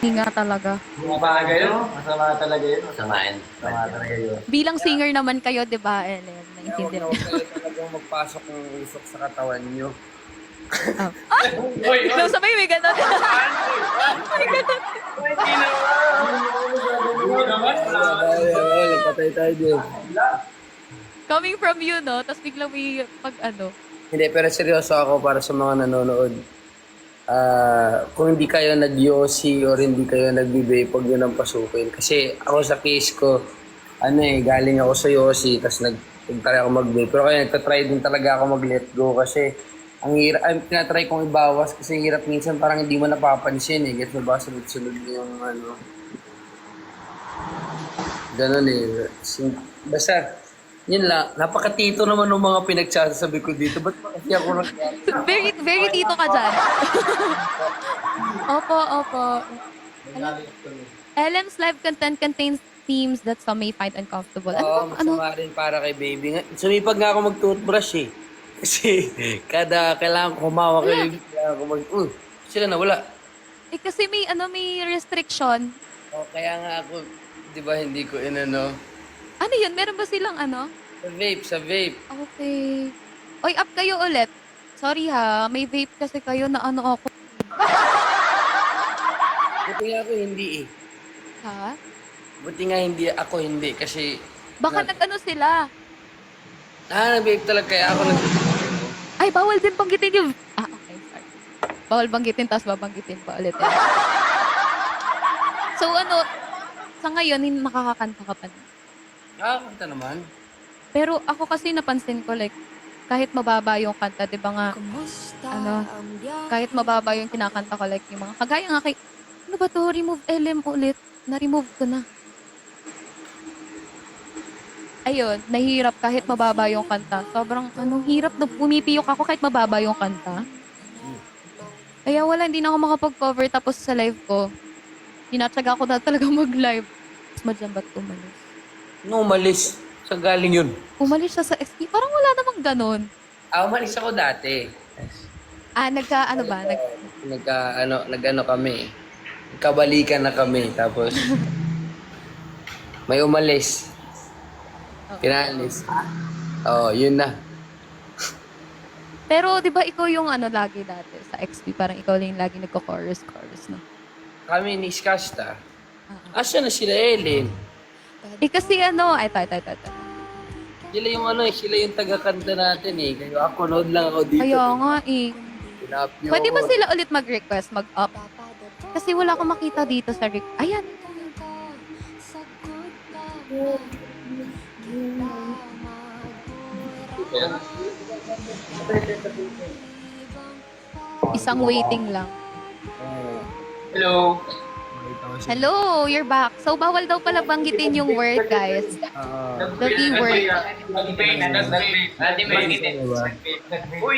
Hindi nga talaga. Masama talaga yun. Masama talaga yun. Bilang singer naman kayo, di ba, Ellen? Kaya huwag na Naintindihan huwag niyo. kayo talagang magpasok ng usok sa katawan nyo. Ah! So, sabay may ganun. May ganun. Bawal, patay tayo din. Coming from you, no? Tapos biglang may pag ano. Hindi, pero seryoso ako para sa mga nanonood. Kung hindi kayo nag-yossi or hindi kayo nag-vape, huwag nyo nang pasukin. Kasi ako sa case ko, galing ako sa yossi, tapos nag-try ako mag-vape. Pero kaya nagtatry din talaga ako mag-let go kasi ang hirap, tinatry kong ibawas kasi hirap minsan parang hindi mo napapansin eh. Gets mo ba? Sunod-sunod yung ano. Ganun eh. Basta, yun lang. Napakatito naman ng mga pinagsasabi ko dito. Ba't pa kasi ako Very, very tito ka dyan. Opo, opo. Ellen's live content contains themes that some may find uncomfortable. Oo, Ano? masama rin para kay baby. Sumipag nga ako mag-toothbrush eh. Kasi kada kailangan ko humawak kay baby, kailangan ko sila na wala. Eh kasi may restriction. O, kaya nga ako, di ba hindi ko inano. Ano yun? Meron ba silang ano? Sa vape. Okay. Oy, up kayo ulit. Sorry ha, may vape kasi kayo na ano ako. Buti nga ako hindi eh. Ha? Buti nga hindi kasi Baka nag-ano sila. nag-vape talaga kaya ako Ay, bawal din banggitin yung... Okay, sorry. Bawal banggitin, tapos babanggitin pa ulit. So ano, sa ngayon, hindi nakakakanta ka pa. nakakanta naman. Pero ako kasi napansin ko, like, kahit mababa yung kanta, di ba nga, kahit mababa yung kinakanta ko, like, yung mga, kagaya nga kay, ano ba to, remove LM ulit, na-remove ko na. Ayun, nahihirap kahit mababa yung kanta. Sobrang, hirap na pumipiyok ako kahit mababa yung kanta. Kaya wala, hindi na ako makapag-cover, tapos sa live ko, tinatsaga ko na talaga mag-live. Mas madyan ba't umalis? No, umalis. Saan galing yun? Umalis siya sa XP. Parang wala namang ganun. Umalis ako dati. Nagka-ano ba? Nag-ano kami. Kabalikan na kami. Tapos, may umalis. Pinalis. Yun na. Pero, di ba ikaw yung lagi dati sa XP? Parang ikaw lang yung lagi nagko-chorus, no? Kami ni Skasta. Asa na sila, Ellen? Kasi ito. Sila yung sila yung taga-kanta natin eh. Kaya ako, nood lang ako dito. Kaya nga eh. Pinap niyo Pwede ba ako. sila ulit mag-request, mag-up? Kasi wala akong makita dito sa Ayan. Isang waiting lang. Hello. Hello, you're back. So, bawal daw pala banggitin yung word, guys. The B word.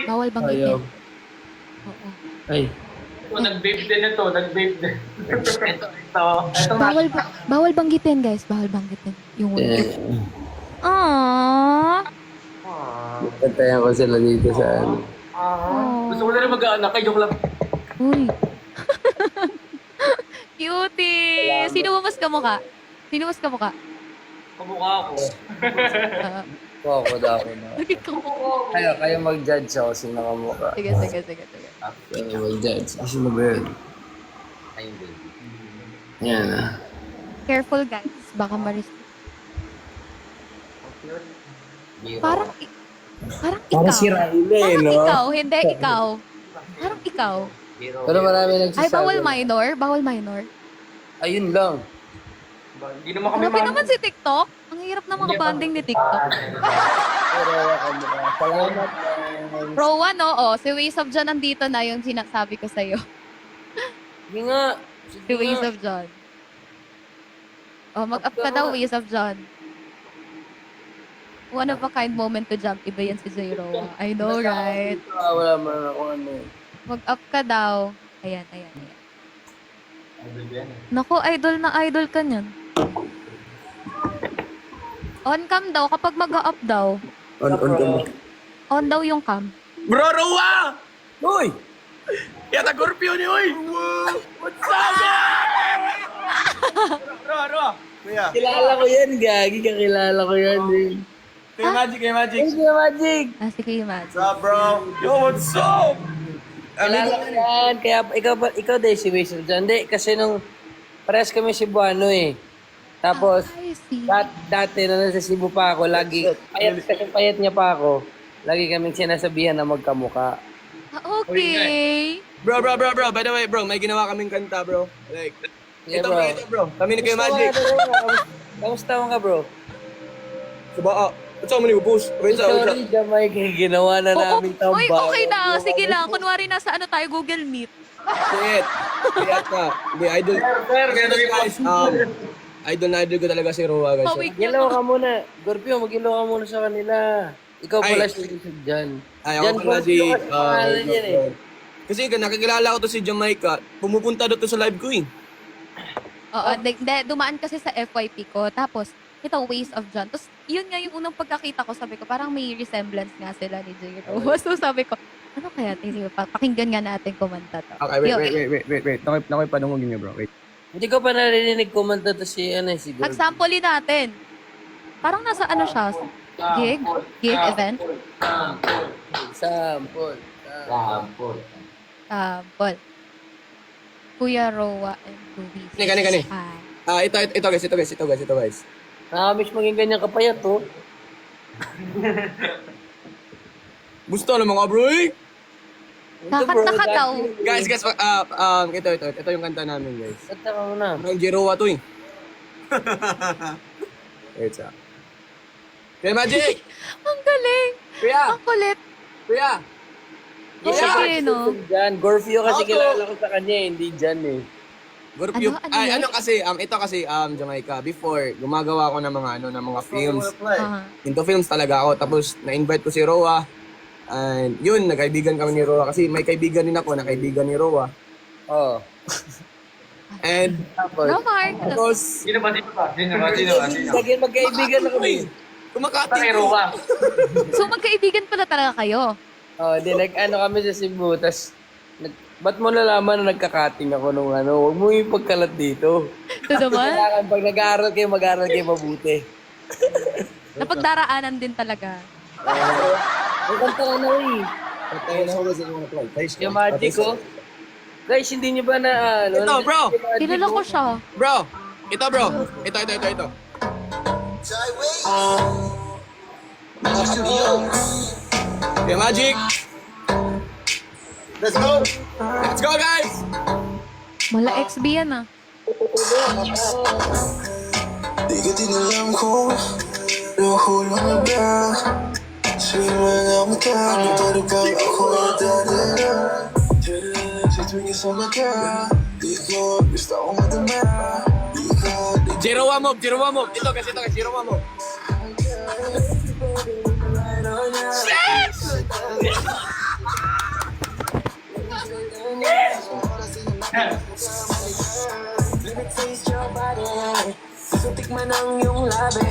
Bawal banggitin. Oo. Ay. Nag-vape din ito. Nag-vape din. Ito. Bawal banggitin, guys. Bawal banggitin yung word. Aww. Kantayan ko sila dito sa Gusto ko na rin mag-aanak. Ay, joke lang. Uy. Cutie! Sino mo mas kamukha? Kamukha ako. Ako daw ako na. Lagi kamukha. Kayo mag-judge ako sino kamukha. Sige. Kayo mag-judge. Kasi mag-judge. Yan ah. Careful, guys. Baka maris. Parang ikaw. Parang si Riley, Parang no? ikaw. Hindi, ikaw. Parang ikaw. Pero marami nagsasabi. Ay, bawal minor. Ayun lang. Hindi naman kami Grabe naman si TikTok. Ang hirap na mga banding ni TikTok. Pero salamat. Rowan, oo. Si Ways of John nandito na yung sinasabi ko sa'yo. Sige nga. Si Ways of John. Oh, mag-up ka daw, Ways of John. One of a kind moment to jump. Iba yan si J. Rowan. I know, right? Wala man ako ano. Mag-up ka daw. Ayan. Naku, idol na idol ka niyan. On cam daw kapag mag-up daw. On. On daw yung cam. Bro, Roa! Uy! Yata Gorpio ni Uy! What's up? Kuya. Kilala ko yan, Gagi. Kakilala ko yan, eh. Kay Magic, kay Magic. Ay, Kuya Magic. Sige, Mads. What's up, bro? Yo, what's up? Kilala ko yan. Kaya ikaw din si Mason dyan. Hindi, kasi nung parehas kami Cebuano eh. Tapos, I see. dati na nasa Cebu pa ako, lagi, payat niya pa ako, lagi kaming sinasabihan na magkamuka. Okay. Bro. By the way, bro, may ginawa kaming kanta, bro. Like, Yeah, ito, bro. bro, ito, bro. Kami ni Kuya Magic. Kamusta mo ka, bro? Sabaa. What's up, mani ubus? Wait, Sorry, Jamaica, ginawa na namin tambay. Uy, okay na. Sige lang. Kunwari nasa ano tayo, Google Meet. Shit. Kaya na. Hindi, idol. Guys, idol ko talaga si Roa, guys. Pawig niya. Mag-ilaw ka muna. Gorpio, mag-ilaw ka muna sa kanila. Ikaw pala Ay. si Richard dyan. Ay, Dyan, ako pala si... Gorpio, kasi pangalan yan eh. Kasi nakikilala ko to si Jamaica. Pumupunta doon to sa live ko eh. Oo, dumaan kasi sa FYP ko. Tapos, ito, Ways of John. Tapos, yun nga yung unang pagkakita ko, sabi ko, parang may resemblance nga sila ni J-Ro. So, sabi ko, ano kaya? Sige, pakinggan nga natin kumanta to. Okay, Yo, wait. Nakoy panungugin niyo, bro. Wait. Hindi ko pa narinig kumanta to si, si Gorpio. Pag-samplein natin. Parang nasa ano siya? Gig event? Sample. Lampol. Sample. Kuya Roa and Luis. Kani. Hi. Ito guys. Nakamiss maging ganyan kapayat, oh. Gusto na mga bro eh. Kakanta ka daw. Guys, ito yung kanta namin, guys. Kanta ka muna. Ang Jeroa to eh. Wait sa. Kuya Magic! Ang galing. Kuya! Ang kulit. Kuya! Okay, no? Dyan. Gorfio kasi Ako. kilala ko sa kanya, hindi dyan eh. Gorpio. Ano Ay, yun? ano kasi, ito kasi, Jamaica, before, gumagawa ako ng mga films. Aha. Into films talaga ako. Tapos, na-invite ko si Roa. And yun, nagkaibigan kami ni Roa. Kasi may kaibigan din ako na kaibigan ni Roa. Oo. And, Tapos, No, Mark. tapos, Sino ba? naging magkaibigan na kami. kumakating Kay Roa. So, magkaibigan pala talaga kayo. Oo, di nag-ano kami sa Cebu, tas ba't mo nalaman na nagkakating ako nung ano? Huwag mo ipagkalat dito. Ito naman. Kailangan pag mag-aaral kayo mabuti. Napagdaraanan din talaga. Ang kanta ka na eh. Patay na ako sa mga play. Yung magic ko. Guys, hindi nyo ba na ano? Ito, bro! Kilala ko siya. Bro! Ito, bro! Ito. Okay, Magic! Let's go! Let's go, guys! Mala XB yan ah. Di ka tinalam ko nahulog na ba? Sabihin mo na mata para bang ako dadala. Sa tuwing kasama ka di ko gusto akong madama. Di ka Jeroa Mob! Ito kasi, Jeroa Mob. Let taste your body. Gusto tikman ang iyong labi.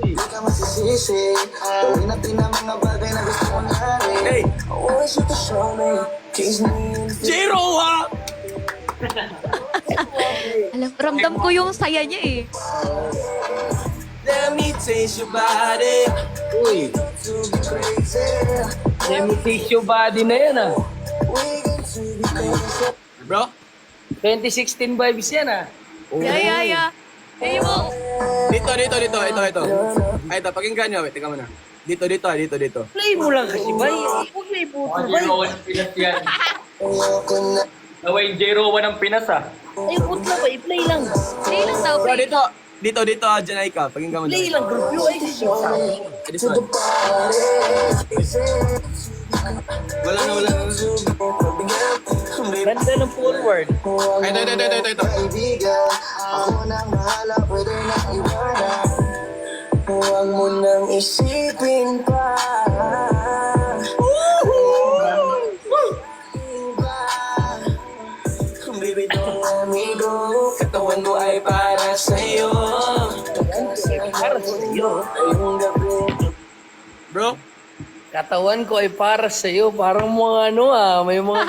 Di ka masisisi. Gawin natin ang mga bagay na gusto mong hari. Hey! I want you to show me. Kiss me and Jeroa! Alam, ramdam ko yung saya niya eh. Let me taste your body. Uy, to be crazy. Limitation body na yan ah. We got to be crazy. Bro? 2016 vibes yan ah. Yeah. Eh, mo. Dito. Ito. Ay, ito, pakinggan nyo. Wait, tingnan mo na. Dito. Play mo lang kasi bay. Huwag na iputo Mga bay. J-Roa ng Pinas yan. Ayoko na. Naway J-Roa ng Pinas ah. Ay, putla ba? I-play lang. Play lang daw. Bro, Play. dito, Jamaica. Pakinggan mo Play na. lang, Gorpio. Ay, This To the one. party. Wala na. Ganda ng forward. Ay, ito. Kaibigan, ako nang mahala, pwede na iwanan. Huwag mo nang isipin pa. Baby, don't let me go. Katawan mo ay para sa'yo. Para sa iyo. Ngayong gabi. Bro? Katawan ko ay para sa iyo. Parang mga ano ah. May mga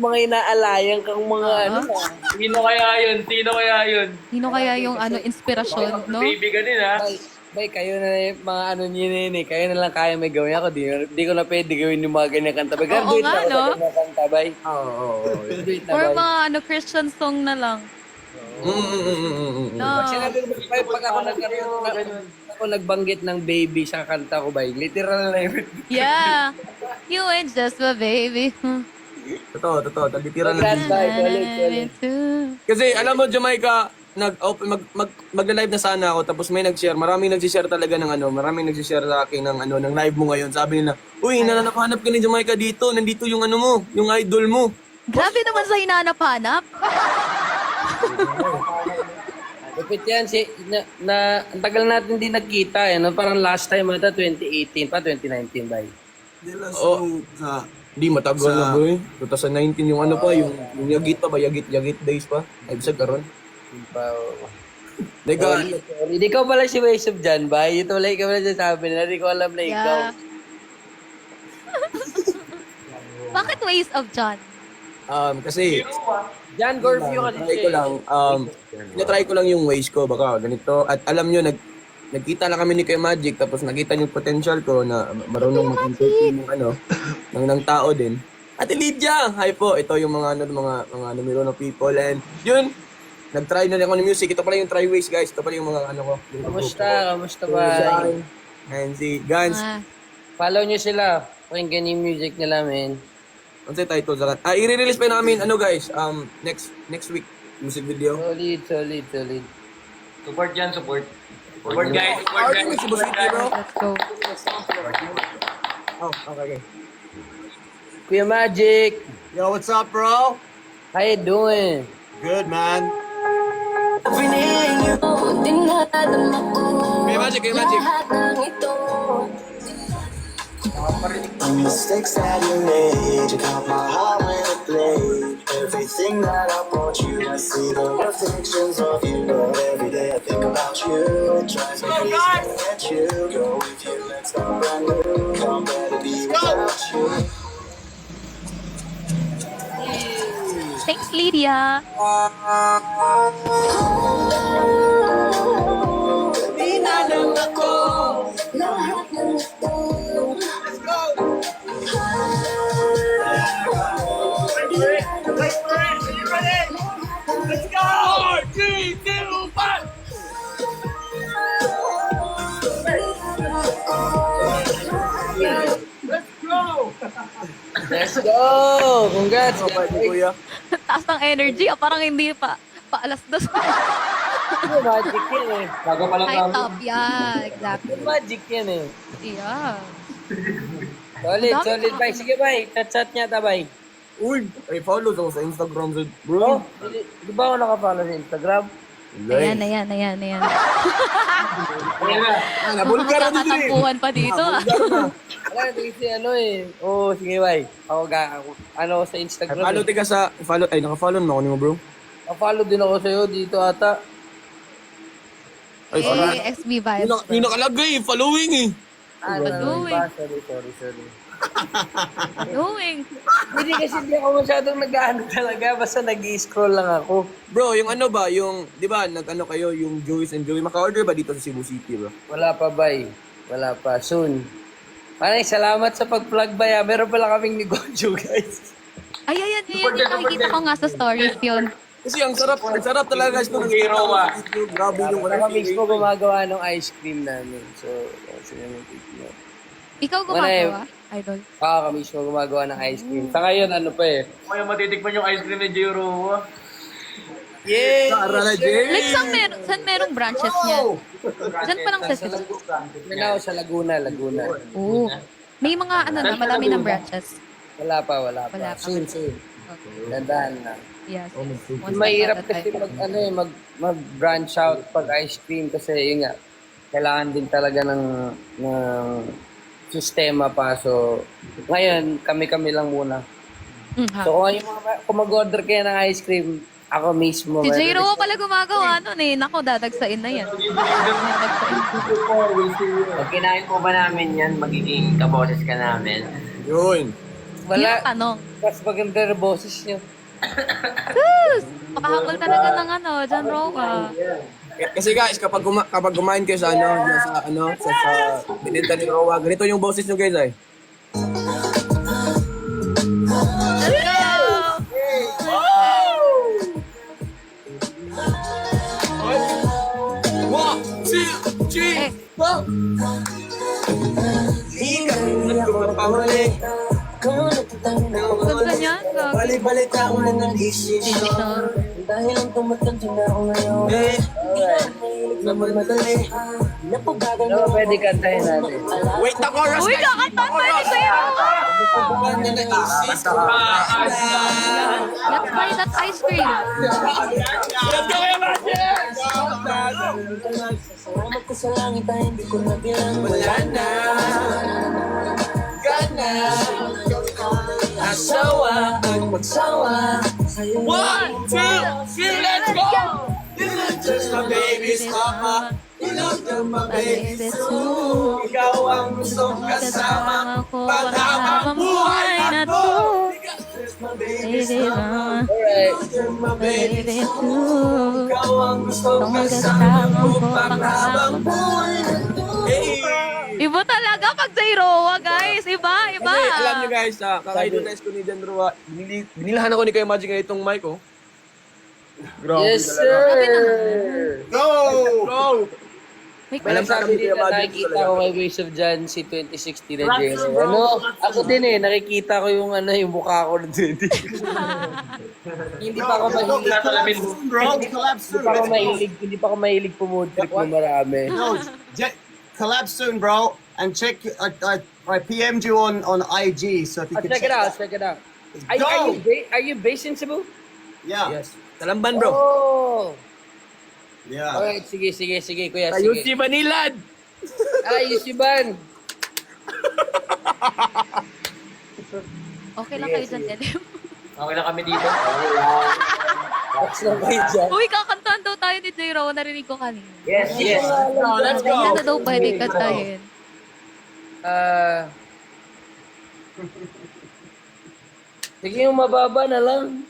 yung mga inaalayang kang mga ano. Sino kaya yun? Sino kaya yun? Sino kaya yung inspirasyon, no? Baby ka din ha? Bay, kayo na yung mga ano nyo na yun eh. Kayo na lang kaya may gawin ako. Di ko na pwede gawin yung mga ganyan kanta. Bay, graduate nga, na ako no? sa ganyan kanta, bay. Oo. Graduate na, Or bay. mga Christian song na lang. No. Pag sinabi ko, bay, pag ako ako nagbanggit ng baby sa kanta ko, bay, literal na yun. Yeah. You ain't just a baby. Totoo. Talitira na. Congrats, bay. Solid. Kasi alam mo, Jamaica, magla-live na sana ako tapos may nag-share. Maraming nag-share talaga ng maraming nag-share sa akin ng live mo ngayon. Sabi nila, "Uy, nakahanap ka ni Jamaica dito. Nandito yung mo, yung idol mo." Grabe naman sa hinanap-hanap. Lupit yan, ang tagal natin din nagkita, no? Parang last time ata 2018 pa, 2019, bay. Oh, di matagal na boy. 2019 yung yung Yagit pa ba? Yagit days pa. Ay, bisag karon. Lega, Sorry, di ka pala si Ways of Jan, bay. Ito wala ikaw pala sabi nila, di ko alam na ikaw. Yeah. Bakit Ways of John? kasi Jan Gorfio kasi try ko lang, na-try ko lang yung ways ko, baka ganito. At alam nyo, nagkita lang kami ni Kuya Magic, tapos nakita yung potential ko na marunong mag-entertain ng tao din. Ate Lydia! Hi po, ito yung mga numero ng people. And yun, nag-try na ako ng music. Ito pala yung try ways, guys. Ito pala yung mga ko. Kamusta ba? And si Gans. Follow nyo sila. Pakinggan yung music nila, men. Ano sa title sa lahat? I-release pa namin, guys, next week, music video. Solid. Support yan, support. Support guys, support guys. Support guys. Let's go. Oh, okay. Kuya Magic, Yo, what's up, bro? how you doing? Good, man. Kuya Magic. The mistakes that you made, you cut my heart with a blade. Everything that I bought you, I see the reflections of you. But every day I think about you, it drives me crazy to let you go with you. Let's start brand new, can't better be without you. Thanks, Lydia. Binalang ako, lahat ng ito. Let's go! Congrats! Kuya. Taas ng energy. Parang hindi pa alas dos. Magic yan eh. Bago pa lang High top. Yeah, exactly. Magic yan eh. Yeah. Solid, bay. Sige, bay. Chat niya ta, bay. Uy, follow ako sa Instagram, Oh, bro. di ba ako nakapalo sa Instagram? Ayan. Nabulgar na din. Nakatampuhan pa dito. Wala, hindi si ano eh. Oo, sige, bay. Ako sa Instagram. Follow tika sa naka-follow mo ako nimo, bro. Follow din ako sa'yo dito ata. Ay, sorry. XB vibes. Yung nakalagay, following eh. Baduy. Sorry. Doing. Hindi kasi hindi ako masyadong nag-ano talaga. Basta nag-i-scroll lang ako. Bro, yung di ba, kayo, yung Joey's and Joey, maka-order ba dito sa Cebu City, bro? Wala pa, bay. Wala pa. Soon. Maraming salamat sa pag-plug, bay. Meron pala kaming negosyo, guys. Ay, yung nakikita ko nga sa stories yun. Kasi ang sarap talaga guys nung grabe yung Kami mismo gumagawa ng ice cream namin. So, sila yung titignan. Ikaw gumagawa, idol. Kami mismo gumagawa ng ice cream. Sa ngayon, ano pa eh. Kaya matitikman yung ice cream ni Jiro. Yeah! Tara, Jay! Like, saan merong branches niya? Saan pa lang sa Cebu? Sa Laguna. Oo. May mga malami ng branches. Wala pa. Wala pa. Soon. Dandahan na. Yes. Mahirap kasi mag-branch out pag ice cream kasi yun nga, kailangan din talaga ng sistema pa. So, ngayon, kami-kami lang muna. So, kung mag-order kayo ng ice cream, ako mismo. Si J-Ro pala gumagawa nun eh. Nako, dadagsain na yan. Pag kinain po ba namin yan, magiging kaboses ka namin. Yun. Yun Wala. ang tanong. Mas maganda na boses niyo. Sus! Pakahakol talaga ng John Roca. Kasi guys, kapag kumain kayo sa sa bininta ni Roa, ganito yung boses nyo guys ay. Let's go! One, two, three, four. Hindi ka mapahuli. Ganda niya. Balik-balik ako na nag-isisyon. Dahil ang tumatanda na ako ngayon. Mahilig na magmadali. Napabagal na ako. Pwede kantahin natin. Wait, the chorus Uy, guys. kakanta pwede sa'yo! Napabagal na naisip ko. Let's buy that ice cream. Let's go, Magic! Salamat ko sa langit ay hindi ko nabilang. Wala na. Gana. Asawa ang magsawa. Sa'yo One, two, three, let's go! You're not just my baby's mama. You're not just my baby's too. Ikaw ang gustong kasama. Paghabang buhay na to. You're just my baby's mama. Alright. You're my baby's Baby, too. Ikaw ang gustong kasama ko. Paghabang buhay na to. Hey! Iba talaga pag Roa, guys. Iba. Kasi alam nyo guys, kaka-idolize ko ni John Roa, binilahan ako ni Kuya Magic na itong mic, oh. Grabe Yes, talaga. sir! Go! Bro! May Alam sa Sabi akin, dito, Kuya Magic nakikita talaga. ko kay Ways of John si 2060 na Jero. Ako din nakikita ko yung mukha ko ng 20. Hindi pa ako mahilig. Bro, collab soon. Hindi pa ako mahilig pumudrip ng marami. No, collab soon, bro. And check, I PM'd you on IG, so if you could Check it out, check it out. Are you based in Cebu? Yeah, Yes. Talamban, bro. Oh! yeah. Alright, sige, kuya, Ayun sige. si Manilad! Ayos si Ban! Okay lang kayo dyan, Elim. Okay lang kami dito. Box lang kayo dyan. Uy, kakantahan daw tayo ni Roa. Narinig ko kanina. Yes, yes. Let's go! Ano daw pwede kantahin? Sige yung mababa na lang.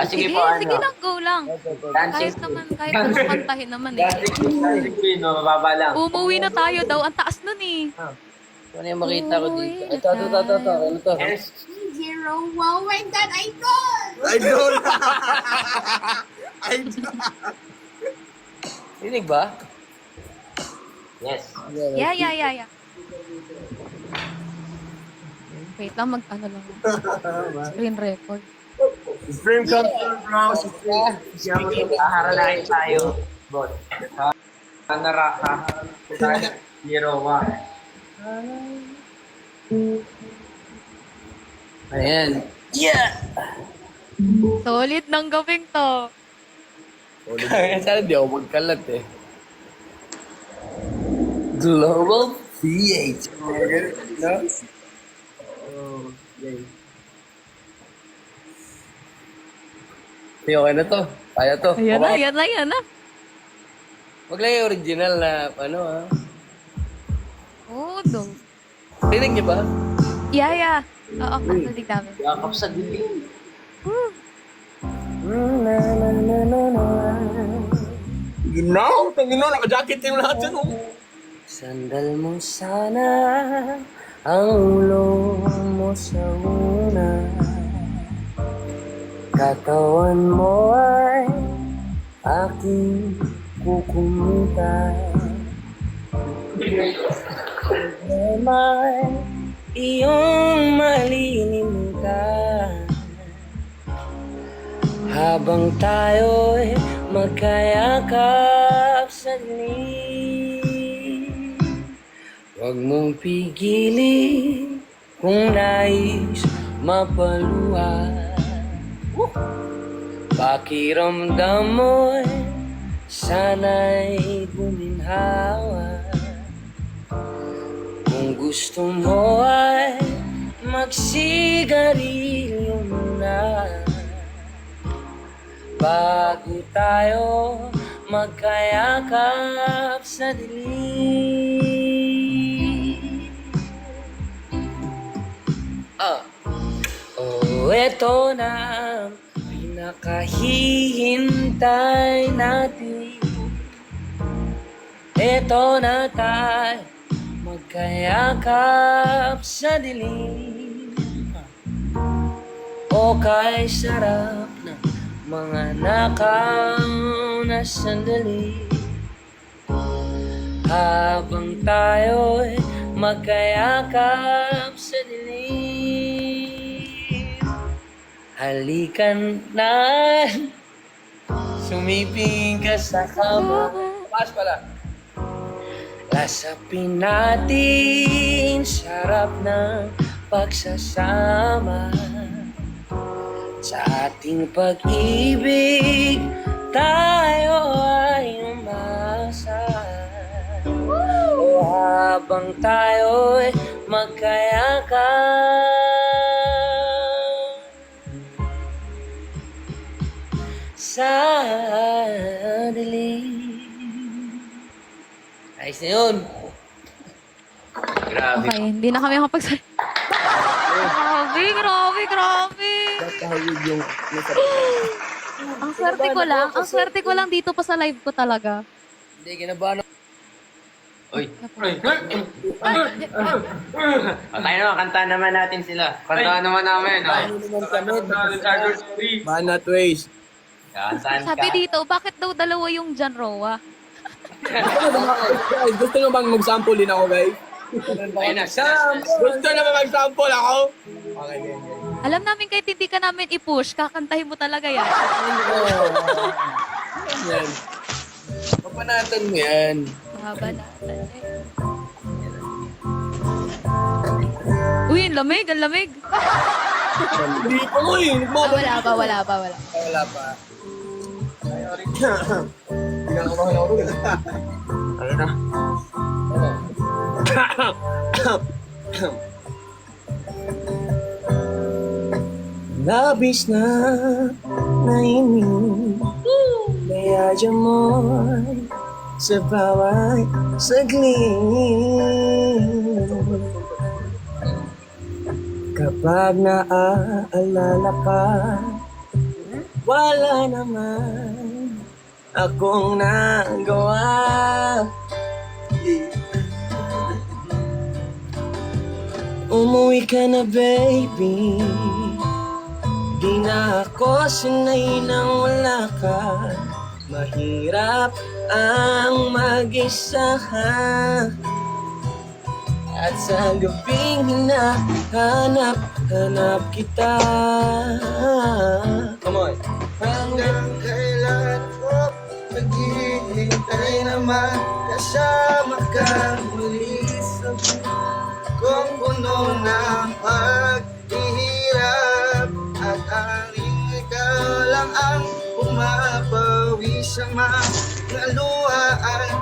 Sige Sige, po, sige lang, go lang. Dancing Kahit anong kantahin naman eh. Dancing Queen, no? Mababa lang. Umuwi na tayo daw. Ang taas nun eh. Ano yung makita ko dito? Ito. Ano to? Yes. Zero, wow, my God, idol! Idol! Rinig ba? Yes. Yeah. Wait lang, mag-ano lang. Screen record. Dream come true, bro. Haharanahin tayo. Bot. Naraka. Zero, one. Ayan. Solid ng gabing to. Sana di ako magkalat eh. Global PH. No? Okay na to. Kaya to. Ayan na. Wag lang yung original na Oo, daw. Rinig niyo ba? Yeah. Oo, narinig namin. Yakap sa dilim. Ginaw! Tangino, naka-jacket yung lahat yan, oh. Sandal mo sana ang ulo mo sa una. Katawan mo ay aking kukumita. May iyong malilimutan. Habang tayo'y magkayakap sa dilim. Huwag mong pigilin kung nais mapaluhan. Pakiramdam mo'y sana'y guminhawa. Kung gusto mo ay magsigarilyo na bago tayo magkayakap sa dilim. Ito na ang pinakahihintay natin. Ito na tayo, magkayakap sa dilim. O kay sarap ng mga nakaw na sandali. Habang tayo'y magkayakap sa dilim. Halikan na, sumiping ka sa kama. Pas pala. Lasapin natin sarap ng pagsasama. Sa ating pag-ibig, tayo ay umasa. O habang tayo'y magkayakap sa dilim. Ayos na yun. Grabe. Okay, hindi na kami makapagsalita. Grabe. Tatawid yung... Ang swerte ko lang dito pa sa live ko talaga. Hindi, kinabahan ako. Uy. Tayo naman, kanta naman natin sila. Kanta naman namin. Ano naman kami? Banat ways. Kantaan Sabi ka. dito, bakit daw dalawa yung John Roa? Guys, gusto nyo bang mag-sample din ako, guys? Ayun na. Gusto nyo bang mag-sample ako? Okay, ganyan. Alam namin kahit hindi ka namin i-push, kakantahin mo talaga yan. Yan. Papanatan mo yan. Haba natin eh. Uy, ang lamig. Hindi pa mo eh. Wala pa. Wala pa. Pinakamahan ako rin. Ano na? Labis na nainig Layadya mo'y sa bawat saglit. Kapag naaalala ka, wala naman akong nagawa. Umuwi ka na, baby. Di na ako sanay nang wala ka. Mahirap ang mag-isa. At sa gabing hinahanap kita. Come on. Hanggang kailan ko naghihintay naman kasama ka muli sa kung puno ng paghihirap at aring ikaw lang ang pumapawi sa mga luha at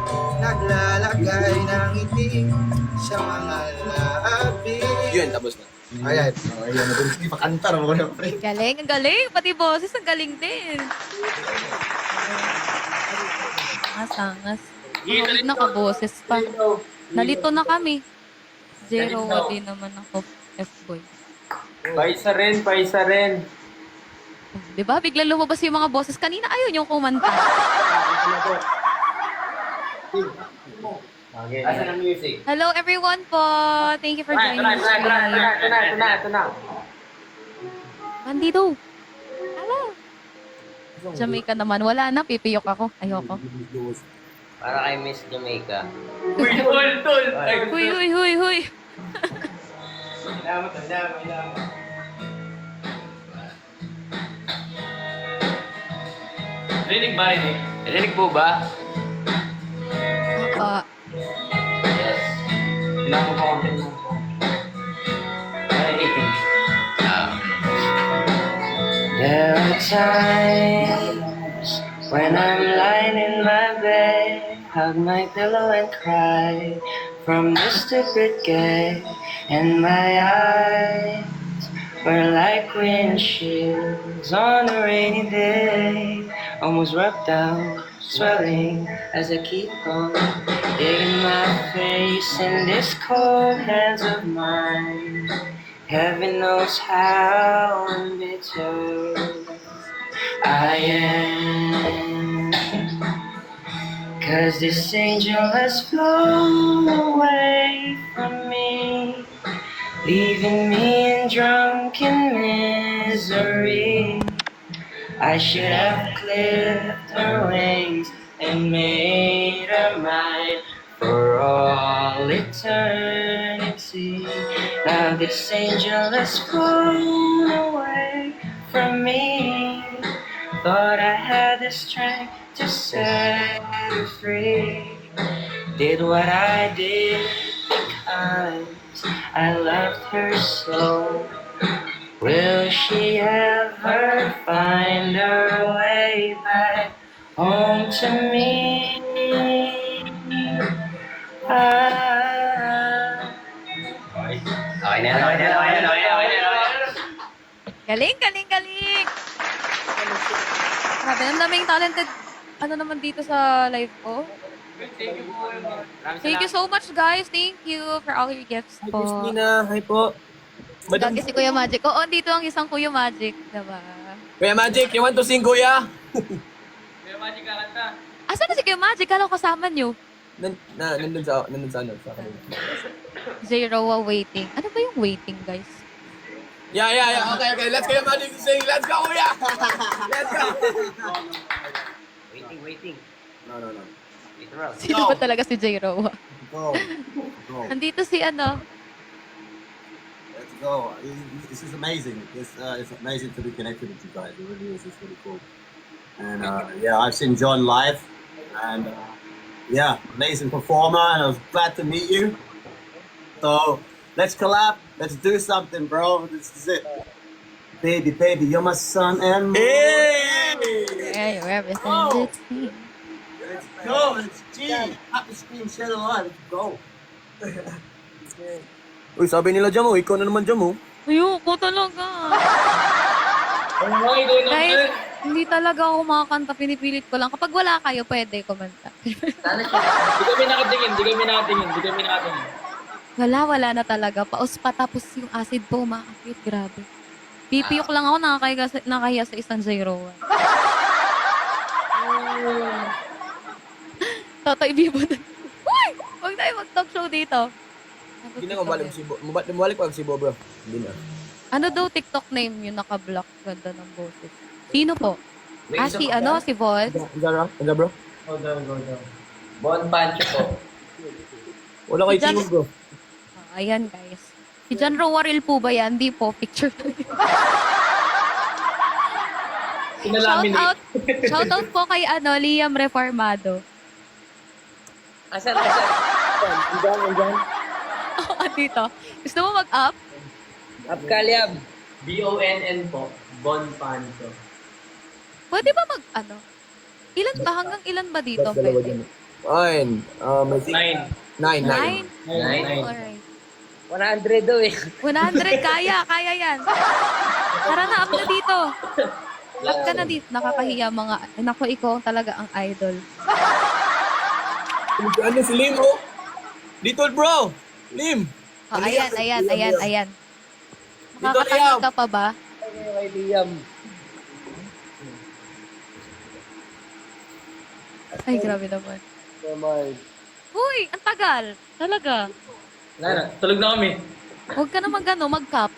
naglalagay ng ngiti sa mga labi. Yun, tapos na. Ayan, ayan, hindi pa kanta mo na, pre. Ang galing. Pati boses, ang galing din. Angas. Mga nakaboses pa. Nalito na kami. Zero din naman ako, F-boy. Paisa rin. Di ba? Bigla lumabas yung mga boses. Kanina ayaw niyong kumanta. Okay. Asan ang music? Hello everyone po. Thank you for joining the stream. Ito na. Bandito. Hello. Jamaica naman. Wala na. Pipiyok ako. Ayoko. Para kay Miss Jamaica. Huy. Salamat. Rinig ba? Rinig po ba? Apa. Yes. Kailangan ko pa content mo. There are times when I'm lying in my bed, hug my pillow and cry from the stupid gag, and my eyes were like windshields on a rainy day, almost rubbed out, swelling as I keep on digging my face in this cold hands of mine. Heaven knows how embittered I am. 'Cause this angel has flown away from me, leaving me in drunken misery. I should have clipped her wings and made her mine for all eternity. Now this angel has flown away from me. Thought I had the strength to set her free. Did what I did because I loved her so. Will she ever find her way back home to me? Ah. Okay na yan, okay na yan, okay na yan, okay na yan, okay na yan. Galing, galing, galing! Grabe, ang daming talented ano naman dito sa live ko. Thank you so much, guys. Thank you for all your gifts Hi, po. Christina. Hi po. Madam, Lagi si Kuya Magic. Oo, dito ang isang Kuya Magic. Diba? Kuya Magic, you want to sing, Kuya? Asan na si Kuya Magic? Kala ko kasama niyo. Nandun sa ano, sa kanila. Zero waiting. Ano ba yung waiting, guys? Yeah. Okay. Let's Kuya Magic to sing. Let's go, Kuya! Let's go! Waiting. No. Literal. Sino ba talaga si J-Ro? Go. Nandito si ano. Let's go. This is amazing. It's amazing to be connected with you guys. It really is. It's really cool. And yeah, I've seen John live, and yeah, amazing performer. And I was glad to meet you. So let's collab. Let's do something, bro. This is it. Baby, you're my son and moon. Hey! Yeah, you're everything. Oh. It's me. Let's go. Let's G. Happy screen, share the line. Let's go. Uy, sabi nila Jamo, ikaw na naman Jamo. Ayoko talaga. Guys, hindi talaga ako makakanta. Pinipilit ko lang. Kapag wala kayo, pwede kumanta. Sana siya. Di kami nakatingin. Wala na talaga. Paus pa tapos yung acid po, umakakit. Grabe. Pipiyok lang ako, nakahiya sa isang zero. Totoy Bibo doon. Uy! Huwag tayo mag-talk show dito. Hindi na mabalik pa si Bo, bro. Hindi na. Ano daw TikTok name yung naka-block? Ganda ng boses. Sino po? Si Von? Anda, bro? Bon Pancho po. Wala kay Diyan- Timo, bro. Ayan, guys. Si John Rowaril po ba yan? Hindi po. Picture. Shout out po kay Liam Reformado. Asan? Andiyan. Oh, dito. Gusto mo mag-up? Apkaliab. BONN po. Bon Pancho. Pwede ba Ilan ba? Hanggang ilan ba dito? Pwede? Fine. I think 9. 9? 9. Alright. 100 daw eh. 100, kaya yan. Tara na, up na dito. Up ka na dito. Nakakahiya mga, naku, ikaw talaga ang idol. Ano si Lim, oh? Little bro! Lim! Oh, ayan. Dito, Makakatayo Liam. ka pa ba? Kay Liam. Ay, grabe naman. Uy, ang tagal. Talaga. Tulog na kami. Huwag ka naman mag-cup.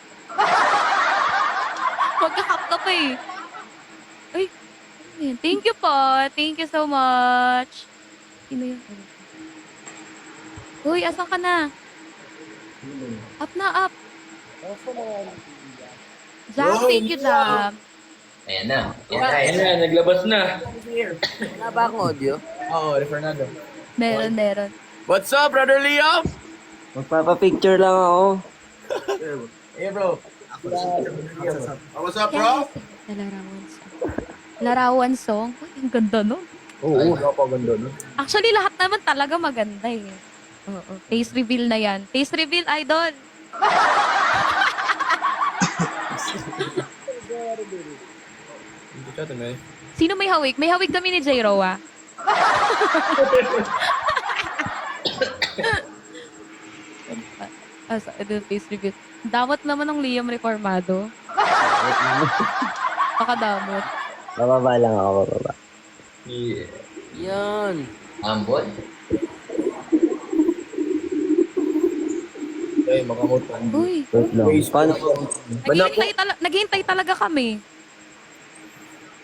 Magka-cup ka pa eh. Ay, thank you po. Thank you so much. Sino yun? Uy, asan ka na? Up na, up. Jam, thank you, Jam. Ayan na. Ayan na, naglabas na. Wala ba akong audio? Oo, Fernando. Meron. What's up, brother Liam? Magpapapicture lang ako. Hey, bro. What's up, bro? Larawan song. Uy, ang ganda nun. Oo, napaganda, no? Actually, lahat naman talaga maganda eh. Oo. Face reveal na yan. Face reveal, idol. Hindi ka ito, eh. Sino may hawig? May hawig kami ni J-Ro, ah. Sa Idol Face Reveal. Damot naman ng Liam Reformado. Pakadamot. Bababa lang ako, bababa. Yeah. Yan. Ambon? Okay, makamutan. Uy, Wait lang. Paano ko? naghihintay talaga kami.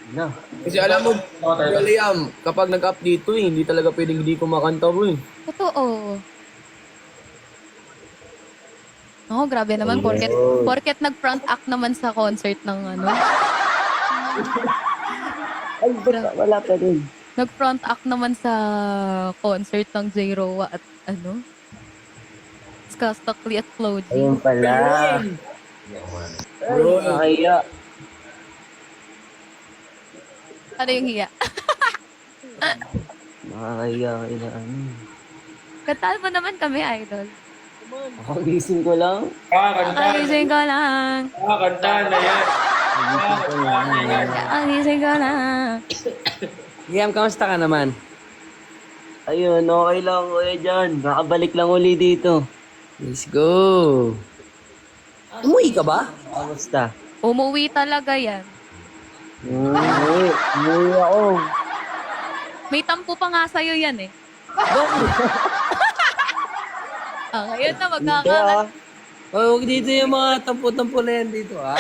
Na. Kasi alam mo, Liam, kapag nag-update to hindi talaga pwedeng hindi ko makanta bro eh. Totoo. Oo, grabe naman. Porket nag-front act naman sa concert ng ano. Ay, wala pa rin. Nag-front act naman sa concert ng J-Rowa at ano. Skastakli at Flo G. Ayun pala. Bro, Nakakaya. Ano yung hiya? Nakakaya kaila ano. Kantaan mo naman kami, idol. Nakagising ko lang. Nakagising ko lang. Nakagising ko lang. Liam, kamusta ka naman? Ayun, okay lang kuya dyan. Nakabalik lang uli dito. Let's go. Umuwi ka ba? Kamusta? Umuwi talaga yan. Umuwi ako. May tampo pa nga sa'yo yan eh. Ngayon na magkakakat. Oh, huwag dito yung mga tampo-tampo na yan dito, ha?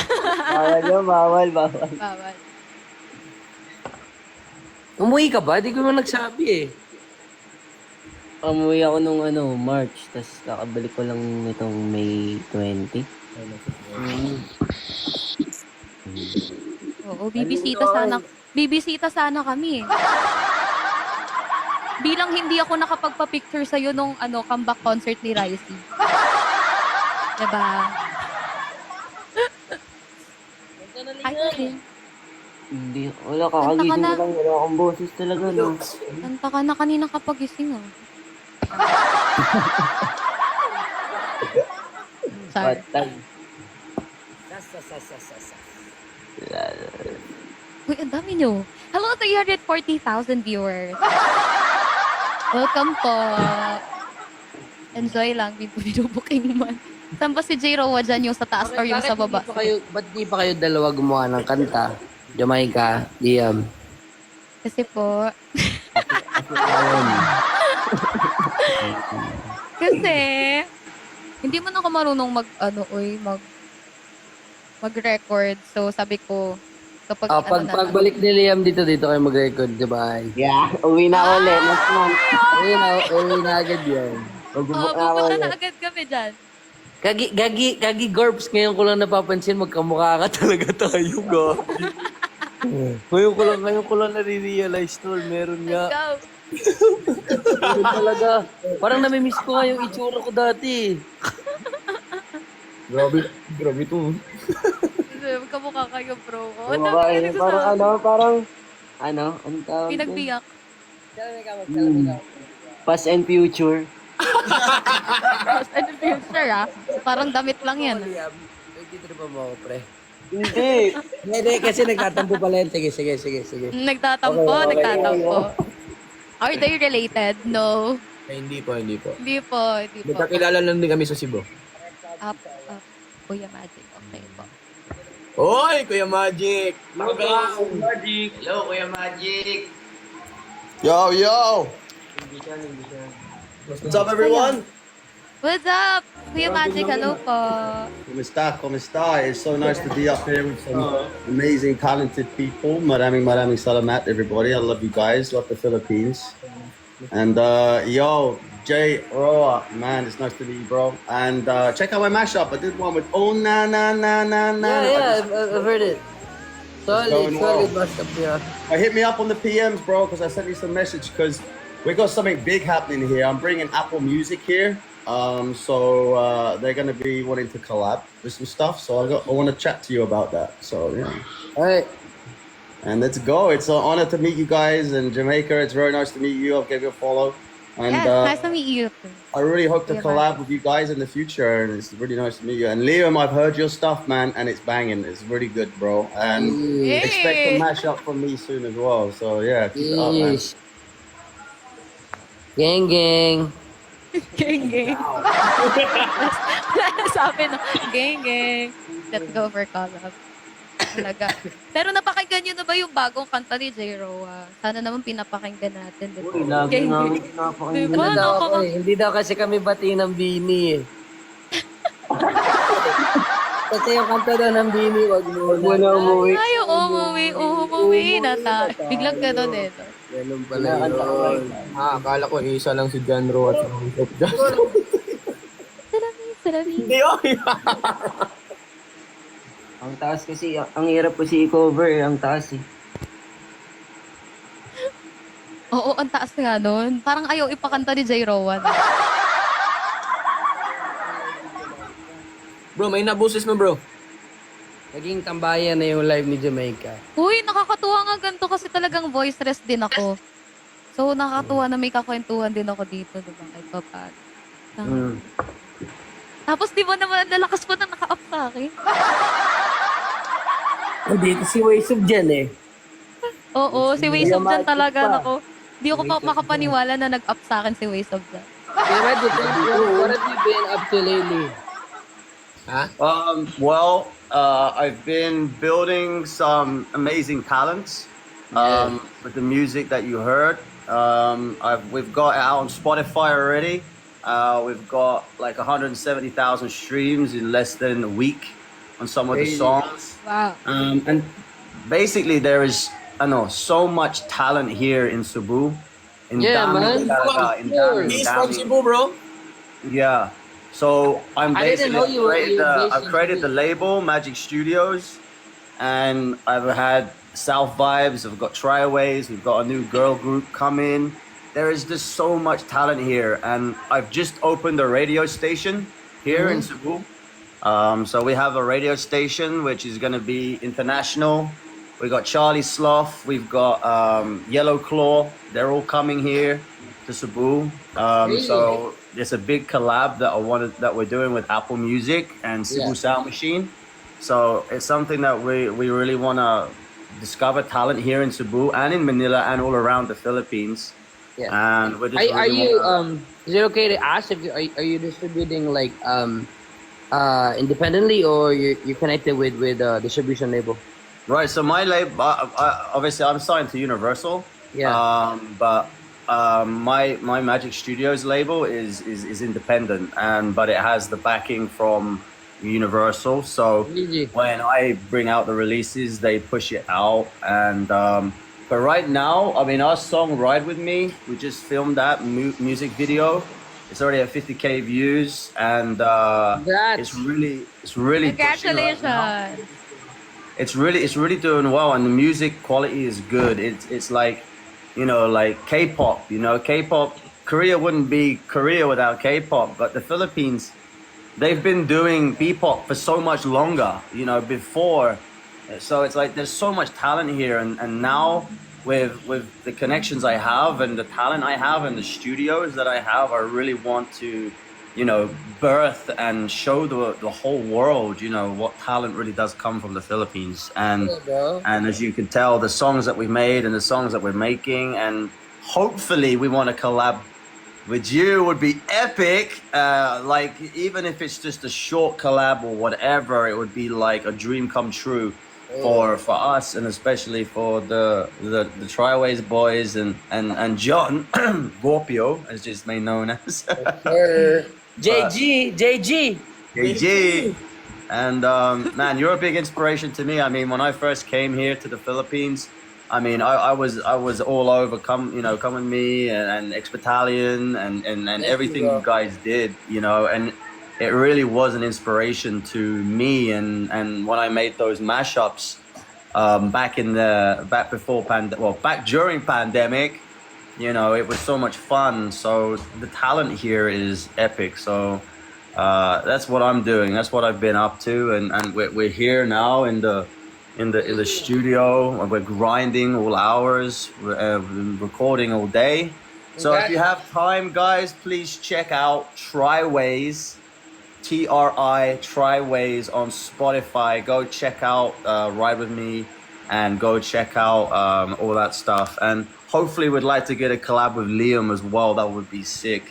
Bawal yun, bawal. Bawal. Umuwi ka ba? Di ko naman nagsabi eh. Umuwi ako nung March. Tapos kakabalik ko lang nitong May 20. Oo, bibisita sana kami eh. Bilang hindi ako nakapagpa-picture sa'yo nung comeback concert ni Ricey. Diba? Ay, okay. Hindi, wala kakagising ko lang. Wala akong boses talaga, no? Kanta ka na kanina kapagising oh. Sorry. Patay. Uy, ang dami nyo. Hello, 340,000 viewers. Welcome po. Enjoy lang. Binubuking man. Saan ba si J. Rowa dyan? Yung sa taas or yung sa baba? Ba't di pa kayo dalawa gumawa ng kanta? Jamaica, Liam. Kasi po... Kasi... Hindi man ako marunong mag-record. So, sabi ko, kapag Pagbalik ni Liam dito kayo mag-record, di ba? Yeah, uwi na ako ulit. Next month. Uwi na agad yan. Magbubuk na ako pupunta na ulit. agad kami dyan. Gagi Gorps, ngayon ko lang napapansin, magkamukha ka talaga tayo, gabi. ngayon ko lang nare-realize, tol, meron nga. Go. Meron talaga. Parang namimiss ko nga yung itsura ko dati. Grabe to. Kamukha kayo, bro. Oh, Kumakain. Parang ang tawag doon? Pinagbiyak. Past and future. Ano future ah? Parang damit lang yan. Liam, dito na ba mo ako, pre? Hindi. Hindi, kasi nagtatampo pala yan. Sige. Nagtatampo. Are they related? No. Hindi po. Hindi po. Nagkakilala lang din kami sa Cebu. Up. Kuya Magic. Okay po. Hoy, Kuya Magic! Magic! Hello, Kuya Magic! Yo! What's up, everyone? What's up? Kuya Magic, hello po. Kumusta? It's so nice to be up here with some amazing, talented people. Maraming salamat, everybody. I love you guys. Love the Philippines. And Jay Roa, man, it's nice to meet you, bro. And check out my mashup. I did one with Oh Na Na Na Na Na. Yeah, I've heard it. Solid mashup, yeah. Hit me up on the PMs, bro, because I sent you some message because we got something big happening here. I'm bringing Apple Music here. So they're gonna be wanting to collab with some stuff. So I want to chat to you about that. So yeah. All right. And let's go. It's an honor to meet you guys in Jamaica. It's very nice to meet you. I'll give you a follow. And Nice to meet you too. I really hope to Yeah, collab with you guys in the future. And it's really nice to meet you. And Liam, I've heard your stuff, man, and it's banging. It's really good, bro. And expect a mashup from me soon as well. So yeah, keep it up, man. Gang. Gang, gang. Sabi no, gang, gang. Let's go for collab. Talaga. Pero napakinggan nyo na ba yung bagong kanta ni J. Roa? Sana naman pinapakinggan natin, di ba? Uy, lagi Gang, nga gang. ako pinapakinggan. Di ba? Ano daw ako Napaka- eh, hindi daw kasi kami bati ng Bini eh. Kasi yung kanta daw ng Bini, wag muna umuwi. Ay, umuwi na tayo. Biglang ganun eh. No? Ganun pala yun. Akala ko isa lang si John Ro at si Top John. Salamin. Hindi, okay. Ang taas kasi, ang hirap kasi i-cover ang taas eh. Oo, ang taas nga nun. Parang ayaw ipakanta ni J. Rowan. Bro, may nabusis mo bro. Naging tambayan na yung live ni Jamaica. Uy, nakakatuwa nga ganito kasi talagang voice rest din ako. So, nakakatuwa na may kakwentuhan din ako dito, diba? Kahit pa paano. Tapos, di ba naman, lalakas ko na naka-up sa akin? Dito si Waysub dyan eh. Oo, si Waysub dyan Dramatic talaga, pa. nako. Di ako pa makapaniwala na nag-up sa akin si Waysub dyan. Kaya what have you been up to lately? I've been building some amazing talents with the music that you heard. We've got it out on Spotify already. We've got like 170,000 streams in less than a week on some of the Crazy. songs. Wow. And basically, there is so much talent here in Cebu. In Yeah, Dami, man. talaga, in Dami, He's in from Dami. Cebu, bro. Yeah. So I'm I didn't basically know you were- I've created the label Magic Studios, and I've had South Vibes. I've got Tryaways. We've got a new girl group coming. There is just so much talent here, and I've just opened a radio station here in Cebu. So we have a radio station which is going to be international. We got Charlie Sloth. We've got Yellow Claw. They're all coming here to Cebu. So there's a big collab that we're doing with Apple Music and Cebu Sound Machine. So it's something that we really want to discover talent here in Cebu and in Manila and all around the Philippines. Yeah. And we're just Are really you wanna- is it okay to ask if are you distributing like independently or you're connected with distribution label? Right, so my label, obviously, I'm signed to Universal. Yeah. But my Magic Studios label is independent, but it has the backing from Universal. So GG. when I bring out the releases, they push it out. And but right now, I mean, our song "Ride with Me," we just filmed that music video. It's already at 50K views, and Congrats. it's really pushing right now. Congratulations. It's really doing well, and the music quality is good. It's like, like K-pop. K-pop. Korea wouldn't be Korea without K-pop, but the Philippines, they've been doing B-pop for so much longer. Before, so it's like there's so much talent here, and now with the connections I have and the talent I have and the studios that I have, I really want to birth and show the whole world, what talent really does come from the Philippines. And Yeah, bro. and as you can tell, the songs that we've made and the songs that we're making, and hopefully we want to collab with you would be epic. Like even if it's just a short collab or whatever, it would be like a dream come true for us, and especially for the Tryaways boys and John Gorpio, as just made known as. JG. AG. And man, you're a big inspiration to me. I mean, when I first came here to the Philippines, I mean, I was all over. Come with me and X Battalion and everything you guys did, and it really was an inspiration to me. And when I made those mashups back during pandemic, it was so much fun. So the talent here is epic. So that's what I'm doing. That's what I've been up to, and we're here now in the studio. We're grinding all hours, recording all day. So if you have time, guys, please check out Triways, Triways on Spotify. Go check out Ride With Me, and go check out all that stuff. And hopefully we'd like to get a collab with Liam as well. That would be sick.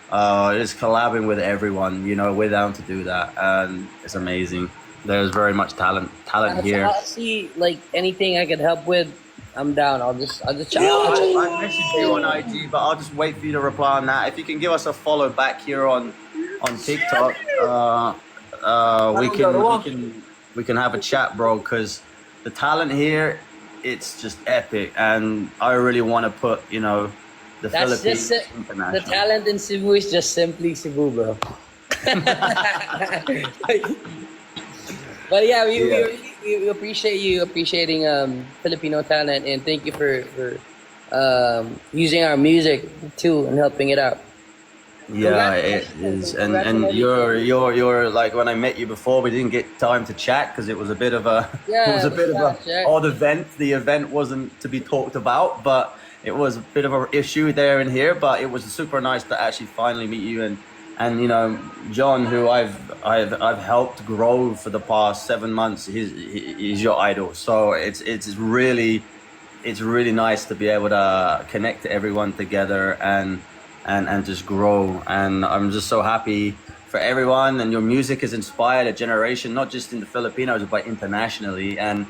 just collabing with everyone. You know, we're down to do that, and it's amazing. There's very much talent here. Honestly, like anything I could help with, I'm down. I'll just I messaged you on IG, but I'll just wait for you to reply on that. If you can give us a follow back here on TikTok, we can have a chat, bro. Because the talent here, it's just epic, and I really want to put the That's Philippines just the international. talent in Cebu is just simply Cebu, bro. But yeah, we appreciate you appreciating Filipino talent, and thank you for using our music too and helping it out. Yeah, it is, and you're like, when I met you before, we didn't get time to chat because it was a bit of a odd event. The event wasn't to be talked about, but it was a bit of an issue there and here. But it was super nice to actually finally meet you, and John, who I've helped grow for the past 7 months. He's your idol, so it's really nice to be able to connect to everyone together and just grow. And I'm just so happy for everyone. And your music has inspired a generation, not just in the Filipinos, but internationally. And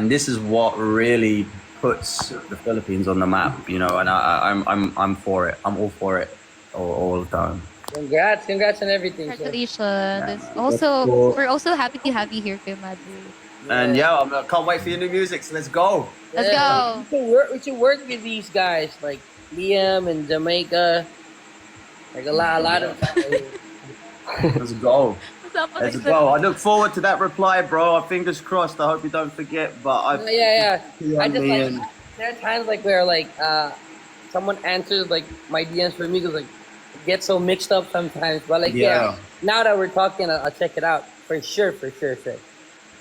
this is what really puts the Philippines on the map, And I'm for it. I'm all for it all the time. Congrats on everything. sir. Congratulations. We're also happy to have you here, Kuya Madrid. And I can't wait for your new music. So let's go. Let's go. We should work with these guys like Liam and Jamaica. Like a lot of. Let's go. Usapan Let's ng- go. I look forward to that reply, bro. Fingers crossed. I hope you don't forget. But Yeah. Yeah, I just like man. there are times like where like someone answers like my DMs for me because like it gets so mixed up sometimes. But like Yeah. now that we're talking, I'll check it out for sure.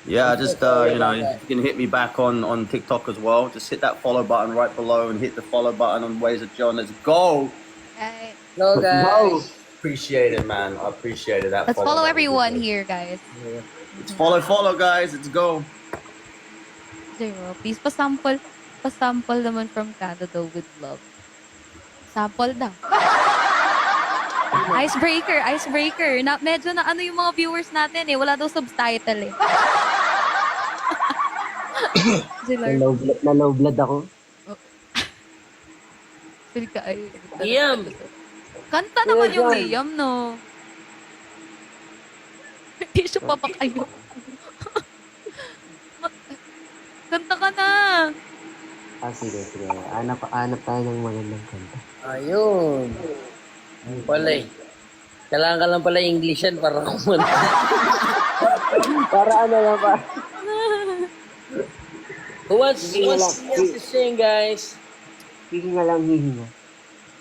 Yeah, just if you can hit me back on TikTok as well. Just hit that follow button right below and hit the follow button on Ways of John. Let's go. Right. No guys. Appreciate it, man. I appreciate it. That Let's follow that everyone was good. here, guys. Let's follow, guys. Let's go. Zero. Please pasample naman from Canada with love. Sample daw. Icebreaker. Medyo na ano yung mga viewers natin eh. Wala daw subtitle eh. Zillar. Na-low blood ako. Feel ka ay. Liam. Kanta naman yung Liam, no? Hindi siya papakayo. Kanta ka na. Sige. Hanap tayo ng magandang kanta. Ayun. Pala eh. Kailangan ka lang pala English yan para kumanta. Para ano lang pa. Who wants to sing, guys? Hihinga lang, hihinga.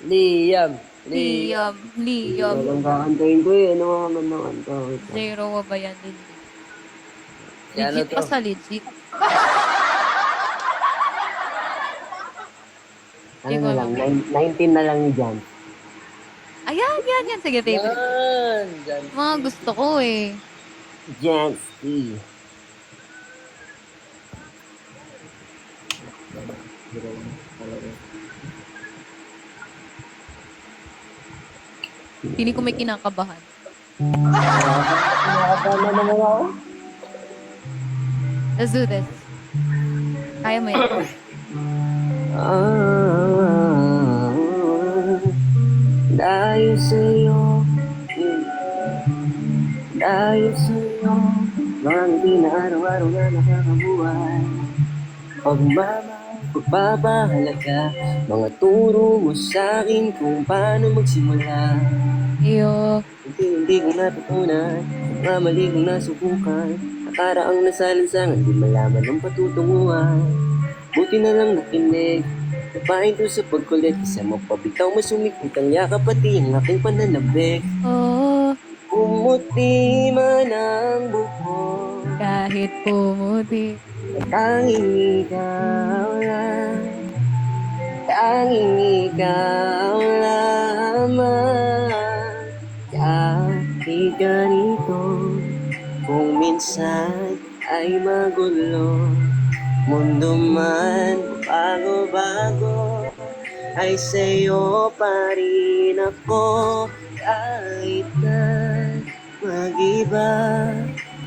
Liam. Walang kakantayin ko eh. Ano mga man naman to? Zero ba yan? Yan Legit to. pa sa legit. Ano na lang, 19 na lang ni Jan. Ayan. Sige, baby. Yan. Mga gusto ko eh. Janski. Hindi ko may kinakabahan. Nakakasama naman ako. Let's do this. Kaya mo yan. Dahil sa'yo, mga hindi na araw-araw na nakakabuhay. Pagpapahalaga, mga turo mo sa'kin kung paano magsimula. Iyo. Hindi ko natutunan, mga mali kong nasubukan. Nakaraang nasalansangan, di malaman ang patutunguhan. Buti na lang nakinig, napahin ko sa pagkulit. Isa magpabitaw, masumikot ang yakap pati ang aking pananabik. Oh, Umuti man ang buhok, kahit pumuti. tanging ikaw lang, tanging ikaw lamang. Kahit ganito, kung minsan ay magulo, mundo man bago-bago, ay sa'yo pa rin ako. kahit na mag-iba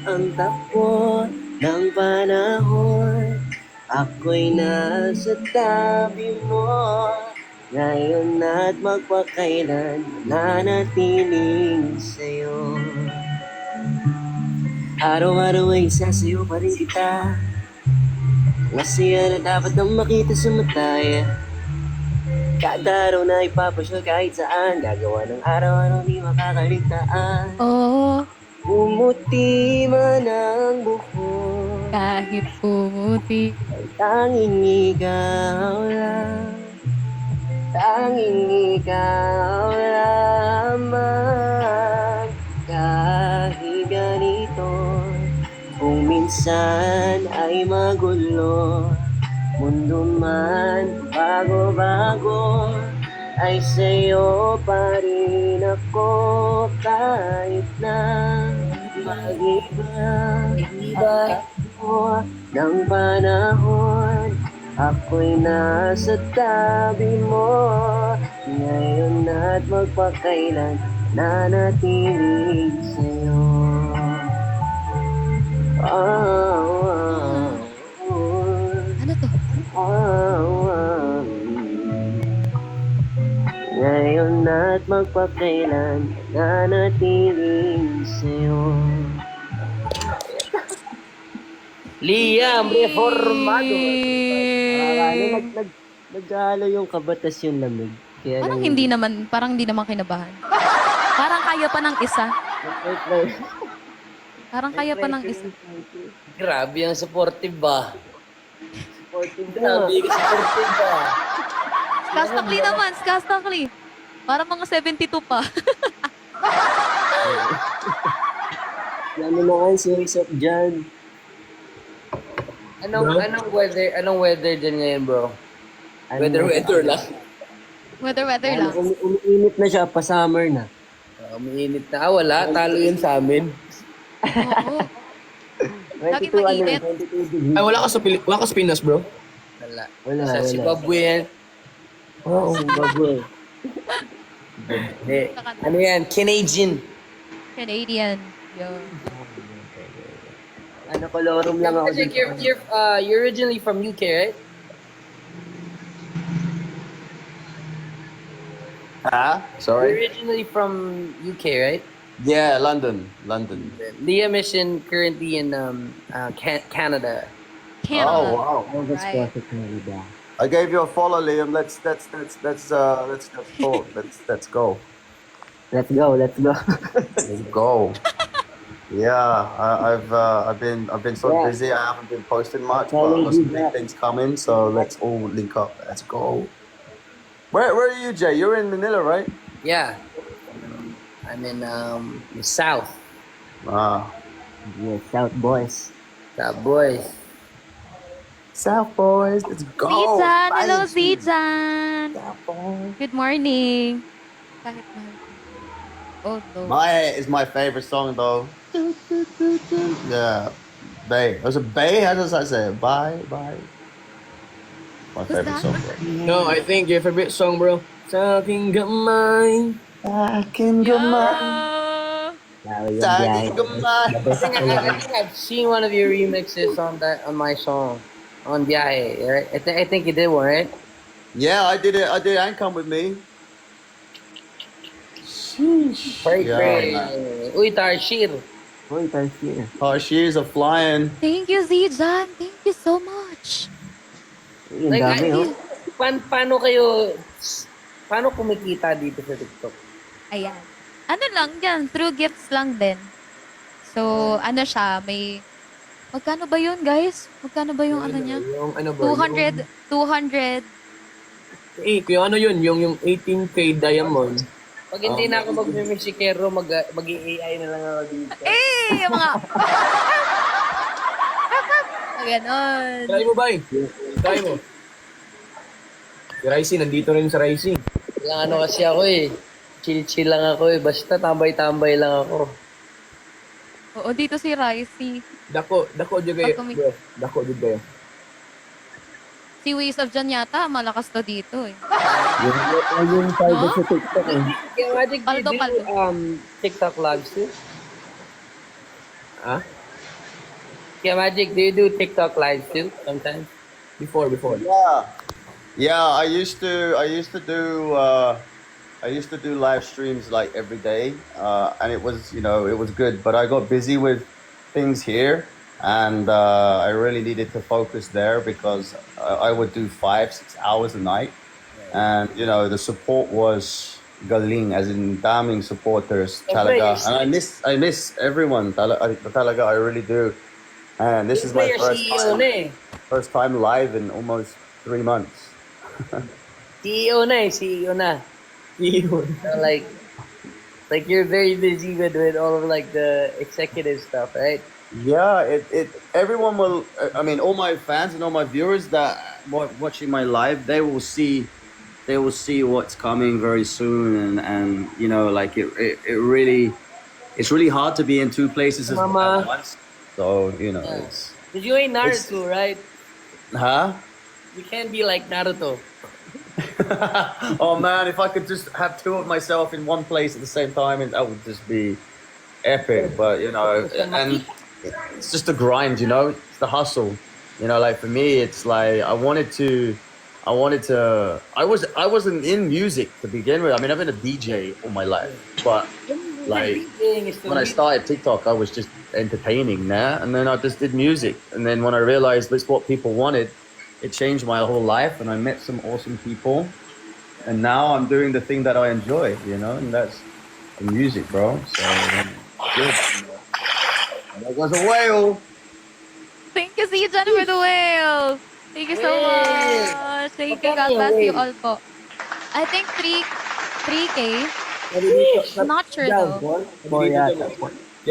ang takbo ng panahon. Ako'y nasa tabi mo ngayon at magpakailan nanatiling sa'yo. Araw-araw ay sasayo pa rin kita. Masaya na dapat nang makita sa mata. Kada araw na ipapasyal kahit saan. Gagawa ng araw-araw di makakaligtaan. Oo, Pumuti man ang buhok, kahit pumuti. tanging ikaw lang. Tanging ikaw lamang. Kahit ganito, kung minsan ay magulo, mundo man bago-bago, ay sa'yo pa rin ako kahit na mag-iba ako ng panahon. Ako'y nasa tabi mo ngayon at magpakailan nanatiling sa'yo. Ano to? Ngayon at magpakailan nanatiling sa'yo. Liam Reformado. Nag-aalo yung kabatas yung lamig. Kaya Parang hindi naman kinabahan. Parang kaya pa ng isa. Parang kaya pa ng isa. Grabe ang supportive ba? Supporting Grabe ka supportive ba? Skastakli naman, skastakli. Parang mga 72 pa. Ano na nga yung series of John? Anong weather din ngayon, bro? Weather lang. Weather lang. Umiinit na siya, pa-summer na. Umiinit na. Wala. Talo yun sa amin. Oo. Lagi 22, mainit. 22 degrees. Ay, wala ka sa Pinas, bro? Wala. Wala, Sa wala. Zimbabwe yan. Oo, Zimbabwe. Ano yan? Canadian. Canadian. Yo. Ano, kolorum lang ako. Kasi you're originally from UK, right? You're Sorry? originally from UK, right? Yeah, London. Liam is currently in Canada. Canada. Oh, wow. August Right. po sa Canada. I gave you a follow, Liam. Let's talk. Let's go. Let's go, let's go. Let's go. Yeah, I've been so Yeah. busy. I haven't been posting much, Follow but lots of you big back. things coming. So let's all link up. Let's go. Where are you, Jay? You're in Manila, right? Yeah. I'm in the South. Ah, Yes, South Boys. South boys. South boys. Let's go. Zizan! Hello, Finally. Zizan! Good morning. Kahit mahal. Oh, no. My is my favorite song though. Yeah, Bay. Was it Bay? How does that say it? Bye. My Who's favorite that? song. Bro. No, I think your favorite song, bro. Sa aking gamay. I can go my. Tao yung I biyahe. can go my. I think I've seen one of your remixes on my song on Biahe, right? I think you did one, right? Yeah, I did it. And Come With Me. Pray, Yeah, pray. Uy, Tarshir. Uy, Tarsier. Oh, she's a flying. Thank you, Zizan. Thank you so much. Uy, ang Like, dami, oh. paano kumikita dito sa TikTok? Ayan. Ano lang yan, through gifts lang din. So, ano siya, may... Magkano ba yun, guys? Magkano ba yung ano niya? Yung ano, bro? 200. Yung ano yun, yung 18K diamond. Pag hindi na ako magmimisikero, mag-AI na lang ako dito. Eh, yung mga... Ganon. Try mo, bay. Try mo. Si Ricey, nandito rin sa Ricey. Lang ano kasi ako eh. Chill-chill lang ako eh. Basta tambay-tambay lang ako. Oo, dito si Ricey. Dako dyan kayo. Pag kumi- Bro, dako dyan kayo. Si Ways of Jan yata, malakas to dito eh. Yung target sa TikTok eh. Yeah, Magic, do you Paldo, do paldo. TikTok lives too? Ah? Yeah, Magic, do you do TikTok lives too sometimes? Before. Yeah, I used to do live streams like every day, and it was, it was good. But I got busy with things here, and I really needed to focus there because I would do 5-6 hours a night, and the support was galing, as in daming supporters talaga, and I miss everyone talaga. I really do, and this is my first time live in almost 3 months. CEO na eh, CEO na. Yun. So, like you're very busy with all of like the executive stuff, right? Yeah, everyone will. I mean, all my fans and all my viewers that watching my live, they will see what's coming very soon, and like it's really hard to be in two places at once. So it's Did you ain't Naruto, right? huh. You can't be like Naruto. Oh man, if I could just have two of myself in one place at the same time, that would just be epic. But and it's just the grind, it's the hustle. Like for me, it's like I wasn't in music to begin with. I mean, I've been a DJ all my life, but like when I started TikTok, I was just entertaining, and then I just did music, and then when I realized that's what people wanted, it changed my whole life, and I met some awesome people, and now I'm doing the thing that I enjoy, and that's the music, bro. So good. That was a whale. Thank you, Sijan, for the whale. Thank you so much. Thank you. God bless you all po. I think 3K. Not sure though. Kaya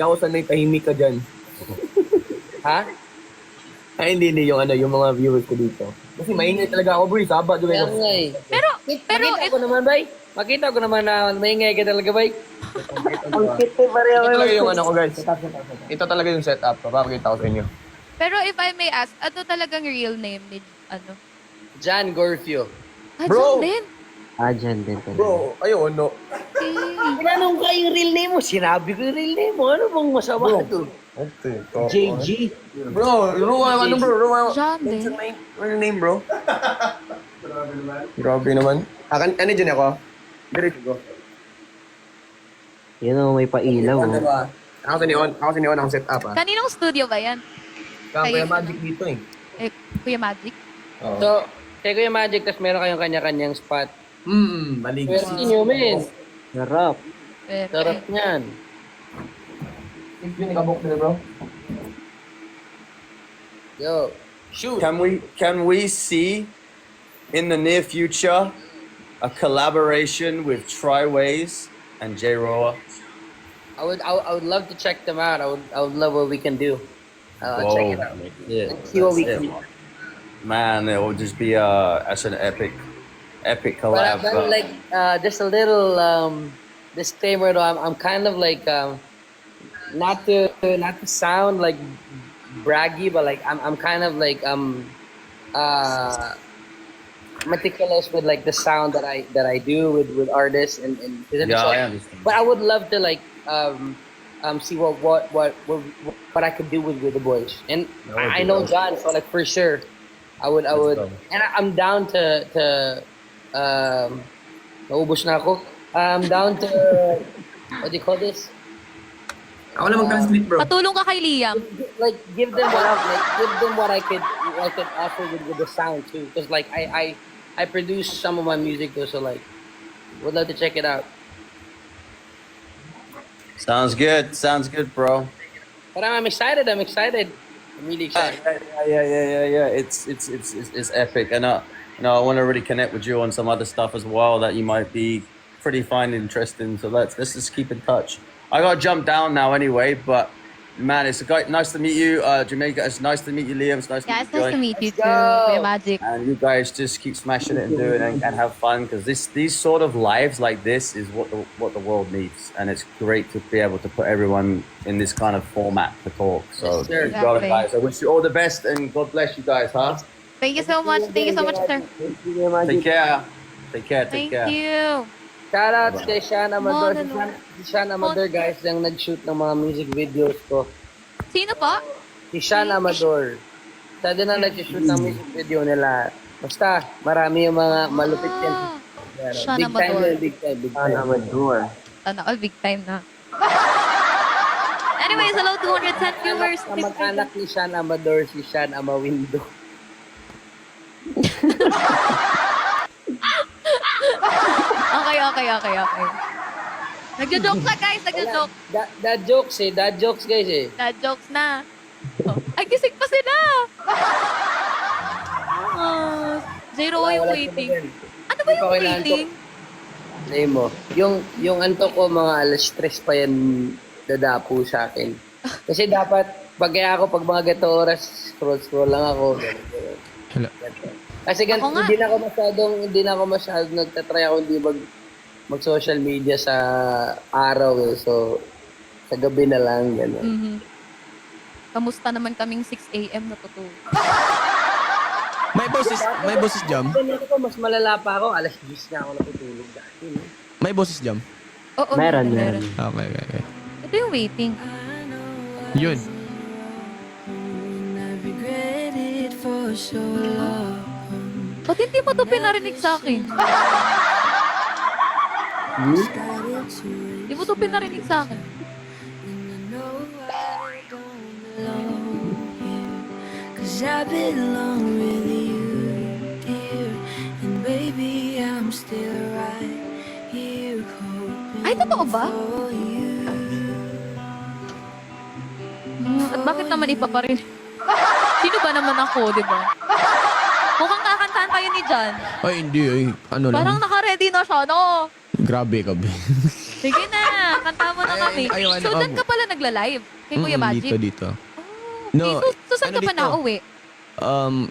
ako sanay tahimik ka dyan. Ha? Ay, hindi yung mga viewers ko dito. Kasi maingay talaga ako, bro. Saba, doon Kaya ako. nga eh. Pero Makita ko naman, bay. Makita ko naman na maingay ka talaga, bay. Ito talaga yung ko, guys. Ito talaga yung setup. Papakita ko sa inyo. Pero if I may ask, ano talagang real name ni John Gorfio. Bro! John din? Bro, ayun, no. Tinanong ka yung real name mo. Sinabi ko yung real name mo. Ano bang masama ito? Okay. JG. Bro, bro. John din. What's your name, bro? Grabe naman. Ano dyan ako? Diretso go. May pailaw. Ako sa ni On ang setup, ah. Kaninong studio ba yan? Kaya Magic dito, eh. Kuya Magic? Oo. So, kaya ko yung Magic, tapos meron kayong kanya-kanyang spot. Balig. Pero inyo, men. Sarap. Sarap niyan. Yung ikabok nila, bro. Yo, shoot. Can we see in the near future a collaboration with Triways and J Roa? I would love to check them out. I would love what we can do. I'll check it out. Yeah, See what we that's can it. do. Man, it will just be as an epic collab. But like just a little disclaimer though, I'm kind of like not to sound like braggy, but like I'm kind of like meticulous with like the sound that I do with artists and Yeah, I understand. but I would love to like see what I could do with the boys, and That would I be know awesome. John, so like for sure I would go. and I'm down to naubos na ako. I'm down to what do you call this? Ako na mag-translate, bro. Patulong ka kay Liam. Like give them what I could offer with the sound too, because like I produce some of my music too, so like would love to check it out. Sounds good, bro. But I'm excited. I'm really excited. Yeah. It's epic, and I want to really connect with you on some other stuff as well that you might be pretty interesting. So let's just keep in touch. I gotta jump down now anyway, but man, it's nice to meet you, Jamaica. It's nice to meet you, Liam. It's nice to Yeah, meet it's nice to you. meet you too, Kuya Magic. And you guys just keep smashing it and doing it and have fun, because these sort of lives like this is what the world needs, and it's great to be able to put everyone in this kind of format to talk. So Yes, sir. you got it, Exactly. guys. I wish you all the best and God bless you guys, huh? Thank you so much. Thank you so much, sir. Take care. Take care. Take Thank care. you. Shoutouts kay Sean Amador. Mo, Si Sean Amador, guys, yung nag-shoot ng mga music videos ko. Sino po? Si Sean Amador. Siya din ang nag-shoot ng music video nila. Basta, marami yung mga malupit yan. Sean Big time Amador. yun, big time, big time. Sana all big time na. Anyways, hello 210 viewers. Ang mag-anak ni Sean Amador, si Sean Amawindo. Okay. Nagjo-joke na guys, nagjo-joke. Dad jokes eh, dad jokes guys eh. Dad jokes na. Oh, ay, gising pa sila. Zero yung Wala waiting. sila dyan. Ano ba yung Hindi pa kailangan waiting? Name mo, yung antok ko mga alas 3 pa yan dadapo sa akin. Kasi dapat, pag kaya ako, pag mga gato oras, scroll lang ako. Ganun. Hello. Kasi Ako nga. hindi na ako masyadong nagtatry ako hindi mag-social media sa araw eh. So, sa gabi na lang, gano'n. Mhm. Kamusta naman kaming 6 a.m. natutulog? May boses jam. Ako, mas malala pa ako, alas 10 na ako natutulog dati. No? May boses jam. Oo, meron. Okay. Ito yung waiting. Yun. Ba't hindi mo ito pinarinig sa akin? Hindi mo ito pinarinig sa akin. Cause I belong with you, dear. And baby, I'm still right here hoping Ay, totoo ba? for you. At bakit naman iba pa rin? Sino ba naman ako, di ba? Mukhang kakantahan tayo ni John. Ay, hindi. Ay, ano lang. Parang naka-ready na siya, no? Grabe ka, be. Sige na, kanta mo na kami. Ay, So, doon ka pala nagla-live? Kay Kuya Magic? Dito. No, so saan ano ka pa dito? nauwi?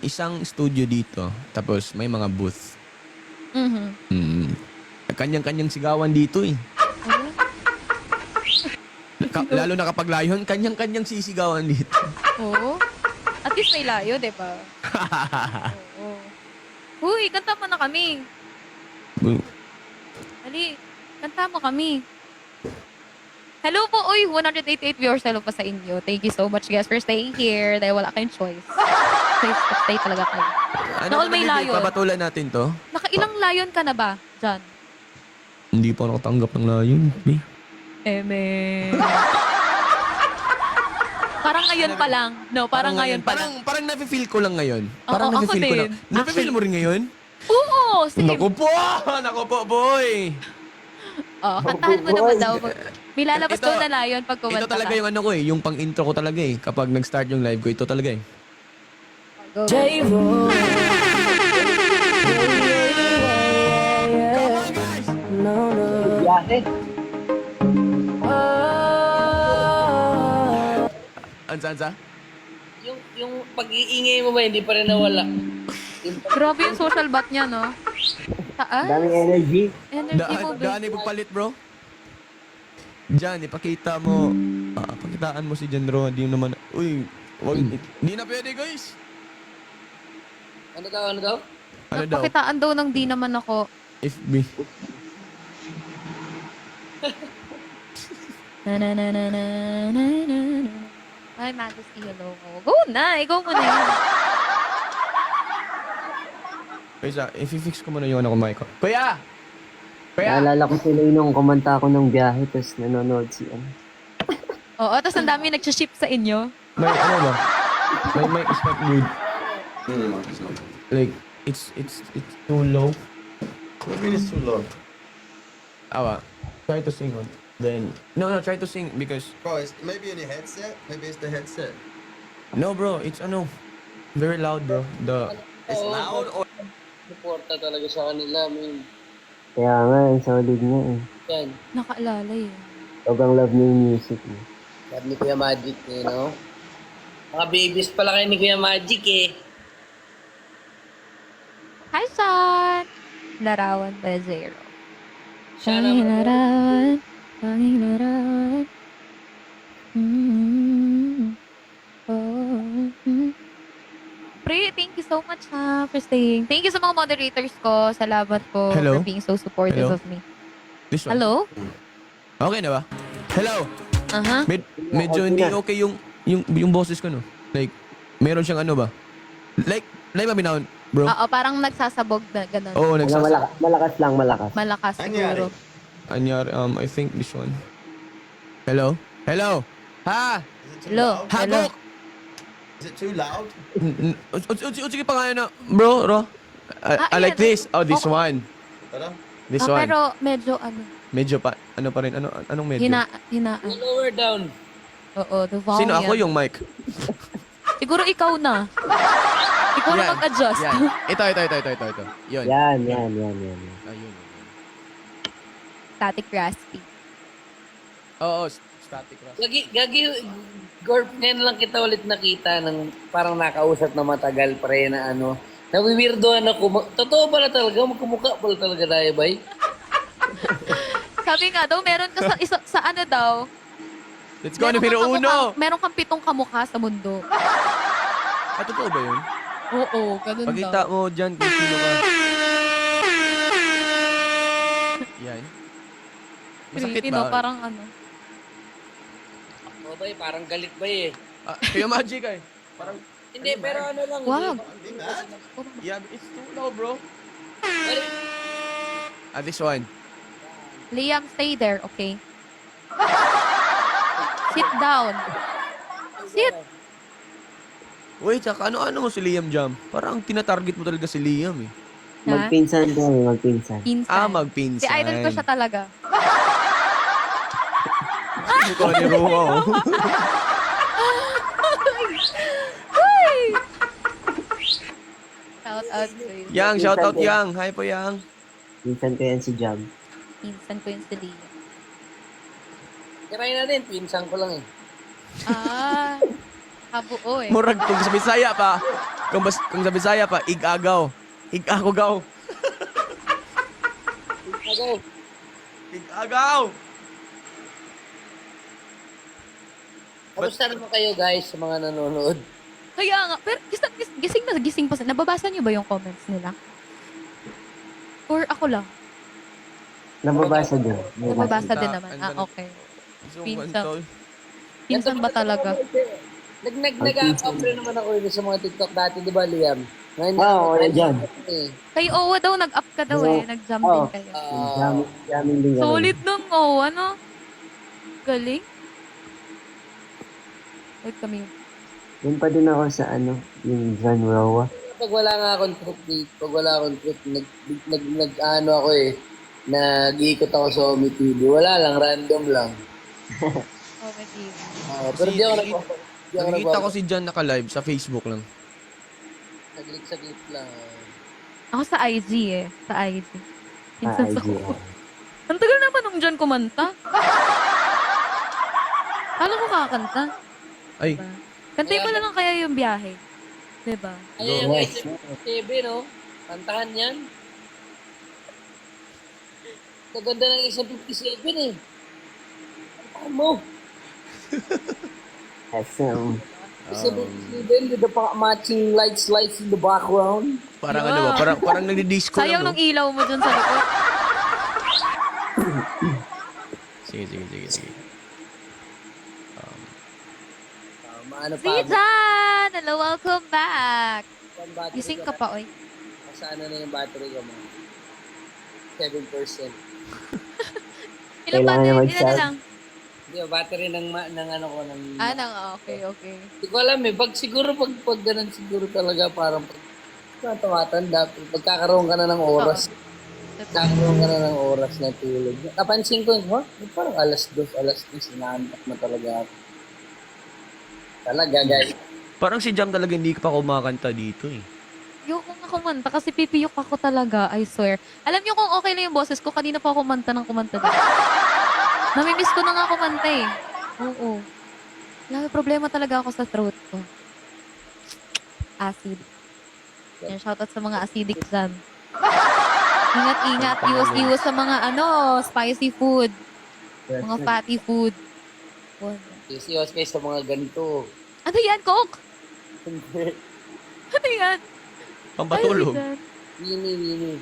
Isang studio dito. Tapos may mga booth. Mhm. Kanyang-kanyang sigawan dito eh. Lalo na kapag layon, kanyang-kanyang sisigawan dito. Oo. At least may layo, di ba? Oo. Uy, kanta mo na kami. Dali, kanta mo kami. Hello po, uy, 188 viewers. Hello pa sa inyo. Thank you so much, guys, for staying here. Dahil wala kayong choice. Stay talaga kayo. Ano Na all may layon. Papatulan natin to? Nakailang layon ka na ba, John? Hindi pa nakatanggap ng layon. Eh. Parang ngayon pa lang. No, parang ngayon pa lang. Parang nafe-feel ko lang ngayon. Oo, Parang ako nafe-feel ko din. lang. Nafe-feel mo rin ngayon? Oo, same. Naku po, boy! Oh, kantahan mo naman daw. May lalabas daw na layon pag kumanta Ito talaga ka. yung ano ko eh, yung pang-intro ko talaga eh. Kapag nag-start yung live ko, ito talaga eh. Go. Biyahe. Ansa? Yung pag-iingay mo ba, hindi pa rin nawala. Grabe yung social bat niya, no? Taas? Daming energy. Energy mo, Daan ipagpalit bro. Diyan, ipakita mo. Pakitaan mo si Jan Ro. Di naman, uy, wag, di na pwede guys. Ano daw? Ano daw? Pakitaan daw ng di naman ako. FB. Na. Hi, Majesty, hello. Go na, ikaw mo na yan. Kaysa, i-fix ko muna yung ano ko, mic ko. Kuya! Naalala ko sila nung kumanta ako ng biyahe, tapos nanonood si ano. Oo, tapos ang dami nag-ship sa inyo. May ano ba? My mic is not good. Like, it's too low. What do you mean it's too low? Awa, try to sing on. Then, no, try to sing because, Bro, maybe in your headset? Maybe it's the headset. no bro, it's ano, very loud bro. It's loud or Suporta talaga sa kanila, man. Kaya nga, ang solid niya eh. Yan. Nakaalala yun. Sobrang love niya yung music niya. Love ni Kuya Magic, you know? Mga babies pala kayo ni Kuya Magic eh. Hi, Son! Larawan by Zero. Siya Tanging naman. larawan. Tanging larawan. Oh. Pre, thank you so much much for staying. Thank you sa mga moderators ko. Salamat po Hello? for being so supportive Hello? of me. This one. Hello? Okay na ba? Hello? Aha. Medyo hindi okay yung boses ko, no? Like, meron siyang ano ba? Like maminaw, bro? Oo, parang nagsasabog na gano'n. Oo, Malakas lang, malakas. Malakas siguro. Anyari, I think this one. Hello? Hello? Ha? Hello? Hagok! Is it too loud? Sige pa nga na. Bro. I like ayan. this. Oh, this Okay. one. This Ah, one. pero medyo ano, Medyo pa. Ano pa rin? Anong medyo? hinaan. Lower down. Oo, the volume. Sino ako yung mic? Siguro ikaw na. Ikaw na mag-adjust. Yan. Ito. Yun. Yan. Ayun. Static raspy. Oo, static rush. Gagi, Gorp, ngayon lang kita ulit nakita ng parang nakausap na matagal pre na ano. Nawiwirdoan ako. Totoo pala talaga, magkumukha pala talaga tayo, bay. Sabi nga daw, meron ka sa ano daw. Let's go, numero uno! Meron kang 7 kamukha sa mundo. Totoo ba yun? Oo, ganun Pagkita daw. mo dyan kung sino ka. Yan. Masakit Creepy, no? ba? Parang ano. O bay, parang galit bay eh. Kaya magic eh. Parang, Hindi, pero ano lang. Wag. yeah, it's too low, bro. Well, This one. Liam, stay there, okay? Sit down. Sit. Wait, saka ano mo si Liam Jam? Parang tinatarget mo talaga si Liam eh. Ha? Magpinsan. Pinsan. Magpinsan. Si idol ko siya talaga. Mukha ni Roma, oh. Ay! Shout out to you. Yang, shout out Yang. Hi po Yang. Pinsan ko yan si Jam. Pinsan ko yung si Liam. Try na din, pinsan ko lang eh. Ah, kabuo eh. Murag kung sa Bisaya pa. Kung sa Bisaya pa, igagaw. Igagaw. Okay. Igagaw. Kamusta naman kayo guys sa mga nanonood? Kaya nga, pero gising pa sila. Nababasa niyo ba yung comments nila? Or ako lang? Nababasa din. Nababasa din naman. Ang Okay. Zoom Pinsan. tol. Pinsan ba talaga? Nag-up rin naman ako sa mga TikTok dati, di ba Liam? Oo, yan. Kay Owa daw, nag-up ka daw eh. Nag-jump din kayo. Jamming din Solid nung Owa, no? Galing. Wait kami. Doon pa din ako sa yung John Rowa. Pag wala nga akong trip, nag-ano ako eh. Nag-iikot ako sa Omi TV. Wala lang, random lang. Comedy. Pero di ako Nakikita ko si John naka-live sa Facebook lang. Saglit lang. Ako sa IG eh. Sa IG. Pinsan sa IG. Ang tagal naman nung John kumanta. Paano ko kakanta? Ay, Kantay mo na lang kaya yung biyahe. Diba? Ay, yung SM7, no? Kantahan yan. Kaganda ng SM57 eh. Kantahan mo. SM. SM57 with the matching lights in the background. parang ano ba? Parang nagdi-disco Sayang lang, nung ilaw mo dyan sa likod. Sige. Maano Si Jan! Hello, welcome back. Gising ka pa, oy. Sana na yung battery ko, man. 7%. Ilang Kailangan battery? na Ilan na mag-charge. lang? Hindi, battery ng ano ko. Okay. Hindi ko alam eh. Siguro pag ganun siguro talaga parang tumatanda. Pagkakaroon ka na ng oras. Nagkakaroon ka na ng oras na tulog. Napansin ko, parang alas 2, inaantak na talaga ako. Talaga, guys. Parang si Jam talaga hindi pa kumakanta dito eh. Ayoko nga kumanta kasi pipiyok ako talaga, I swear. Alam niyo kung okay lang yung boses ko, kanina pa ako kumanta dito. Namimiss ko na nga kumanta eh. Oo. May problema talaga ako sa throat ko. Acid. Yan, shoutout sa mga acidic dyan. Ingat, iwas sa mga spicy food. Mga fatty food. Iwas kayo sa mga ganito. Ano yan, Coke? Hindi. Ano yan? Pampatulog. Ay, Winnie.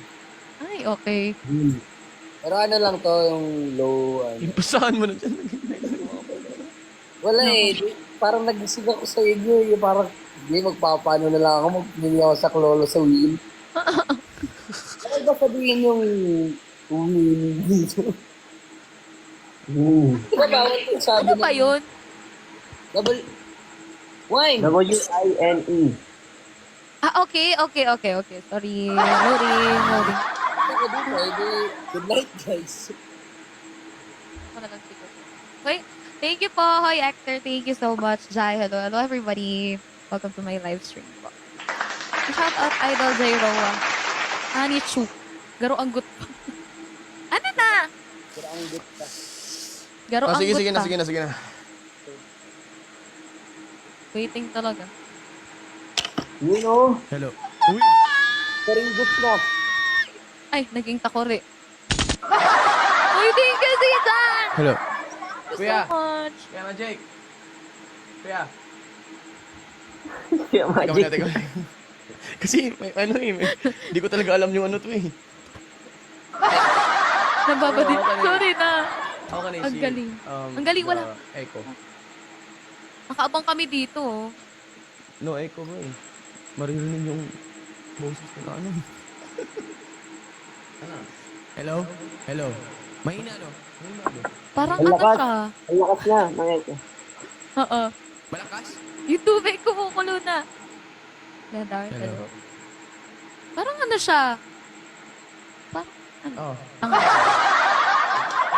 Ay, okay. Pero ano lang to, yung low, Impasahan mo na dyan. Wala eh. Parang nagising ako sa inyo. Yung parang, hindi, magpapano na lang ako. Magpili ako sa klolo sa wheel. Ano ba sabihin yung wheel dito? Di ba bawal yung sabi Ano ba yun? Double... Wine! W-I-N-E. Okay. Sorry. Loading. Ako dito, good night, guys. Ako na lang siguro. Okay. Thank you po, Hoy Actor. Thank you so much, Jai. Hello, everybody. Welcome to my live stream po. Shout out Idol Jai Roa. Ani Chu. Garo ang gut pa. Ano na? Pero ang good ka. Garo ang gut Sige pa. na. Waiting talaga. Hello? Hello. Uy! Karing good na. Ay, naging takore. Uy, thank you, Zidane! Hello. Thank you so much. Kuya Magic. Kuya. Kuya Magic. Teka muna. Kasi, hindi ko talaga alam yung ano to eh. Nababadit. Ako kanina. Sorry na. Ako kanina Ang galing. Ang galing, wala. Echo. Nakaabang kami dito. Oh. No, echo bro eh. Maririnig yung boses ko na ano. Hello? Hello? Mahina no? Parang Ang ano lakas. siya. Ang lakas na, mga ito. Oo. Malakas? Yung tubig kumukulo na. Dadar, hello. Parang ano siya. Parang ano. Oh.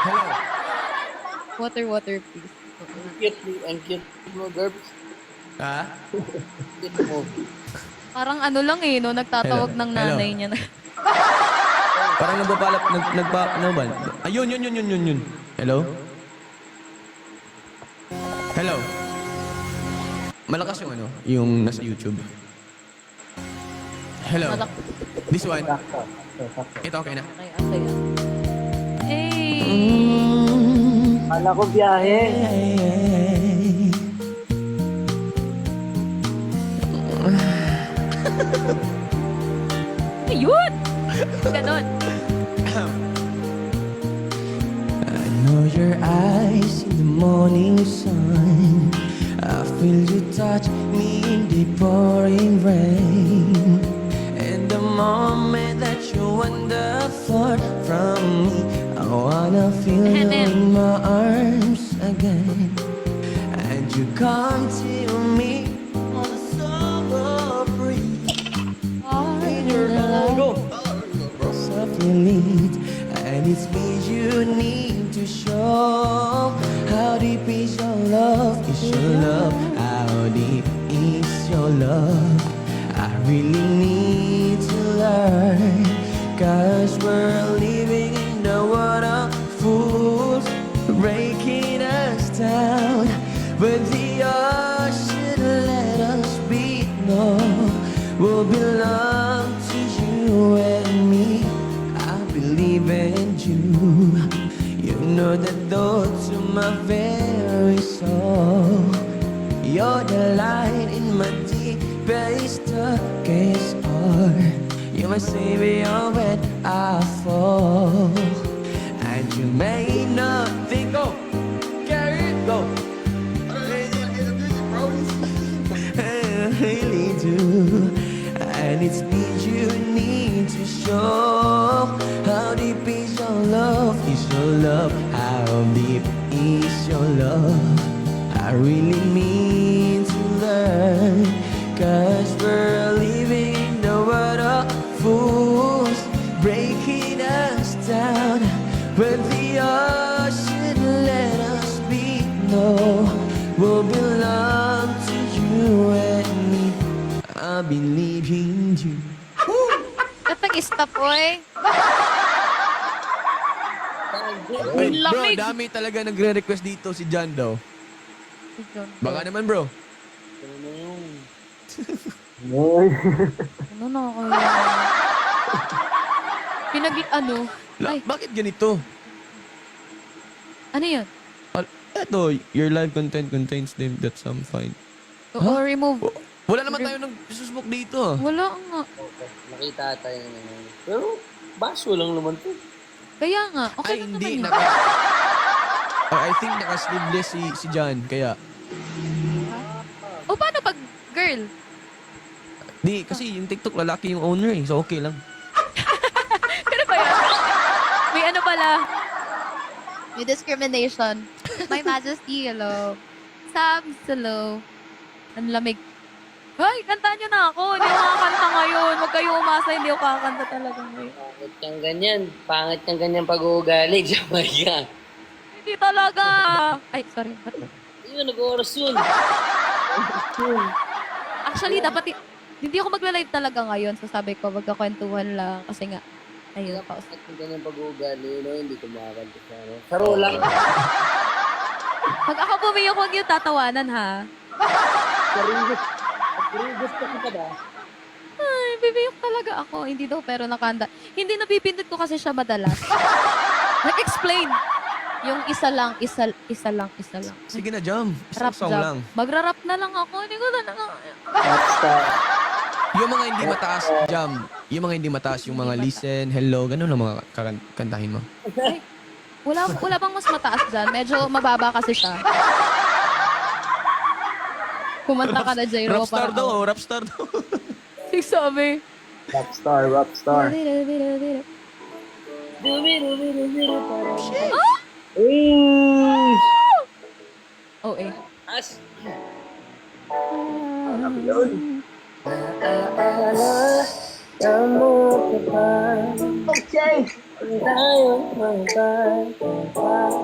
Hello. Water, please. Ang cute mo, Gerbs. Ha? Cute mo. Parang ano lang eh, no? Nagtatawag Hello. ng nanay niya na. Parang nagpapalap, ano ba? Ayun, yun. Hello? Hello? Malakas yung ano, yung nasa YouTube. Hello? This one? Ito okay na? Okay. Hey! Kala ko biyahe. Ayun! Ganon. I know your eyes in the morning sun. I feel you touch me in the pouring rain. And the moment that you wander far from me, I wanna feel you in my arms again. And you come to me on a summer breeze. In your love, softly lead, and it's me you need to show. How deep is your love? Is your love? How deep is your love? I really need to learn, 'cause we're living in the world of fools, breaking us down. But the ocean let us be, no, will belong to you and me. I believe in you. You know that though to my very soul, you're the light in my deepest, darkest hour. You're my savior when I fall. And you may not think, go, carry it, go. I really do. And it's me you need to show. How deep is your love? Is your love? How deep is your love? I really need to learn, 'cause we're living in the world of fools, breaking us down. But the ocean let us be, no, will belong to you and me. I believe in you. Katag-stop, oy. Ay, bro, Lamig. dami talaga nagre-request dito si John daw. Baka naman bro. Ano na ako yun? Ano? Ay, Bakit ganito? ano yun? Eto, your live content contains them that some find. Or remove. Wala naman tayo nag-susmoke dito. Wala nga. Nakita tayo naman. Pero, baso lang naman to. Kaya nga, okay Ay, lang hindi. naman yun. I think naka-sleeveless si John, kaya. O paano pag girl? Di, kasi yung TikTok lalaki yung owner eh. So okay lang. Ano ba yan? May ano pala? May discrimination. My Majesty, hello. Sabs, hello. Ang lamig. Hoy, kantaan nyo na ako. Hindi ako kakanta ngayon. Huwag kayo umasa, hindi ako kakanta talaga ngayon. Pangit kang ganyan. Pangit kang ganyan pag-uugali. Jamaica. Hindi talaga. Ay, sorry. Yun, nag-oras yun. Actually, dapat hindi ako magla-live talaga ngayon. So sabi ko, magkakwentuhan lang. Kasi nga, ayun, pause. Pangit kang ganyan pag-uugali. No? Hindi ko makakanta sa ano. Saro lang. Pag ako bumiyok, huwag yung tatawanan, ha? Sarigos. Sarigos pa kita ba? Ay, bibiyok talaga ako. Hindi daw, pero nakanda. Hindi napipindot ko kasi siya madalas. Nag-explain. Yung isa lang. Sige na, Jam. Isang Rap song job. lang. Magra-rap na lang ako. Hindi ko talaga. Yung mga hindi mataas, Jam. Yung mga hindi mataas, yung mga listen, hello, ganun ang mga kantahin mo. Ay, wala bang mas mataas dyan? Medyo mababa kasi siya. Kumanta ka na, J-Ro. Rapstar daw, oh, rapstar daw. Sabi. Rockstar, rockstar. Oh, eh. As. Okay.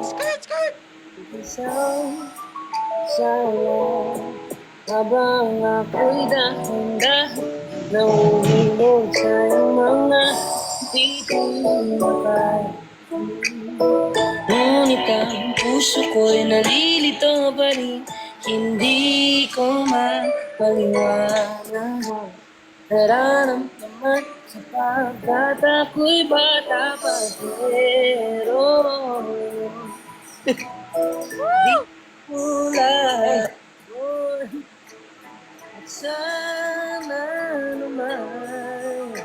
Skirt, skirt! Habang ako'y dahan-dahan nahulog sa iyong mga titimbakan. Ngunit ang puso ko'y nalilito pa rin. Hindi ko mapaliwanag mo nararamdaman sapagkat ako'y bata pa. Pero di ko lahat at sana naman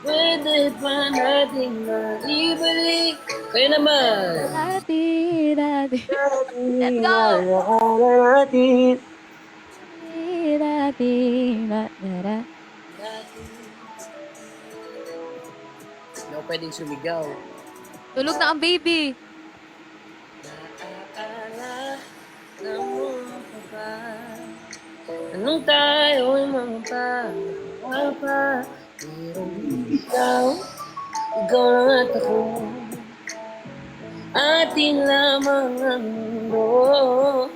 pwede pa nating maibalik. Kayo naman. Dati. Let's go! Natin. Dati. Hindi ako pwedeng sumigaw. Tulog na ang baby. Naaalala mo pa ba? Anong tayo'y mga papa? Pero ikaw lang at ako. Atin lamang ang mundo.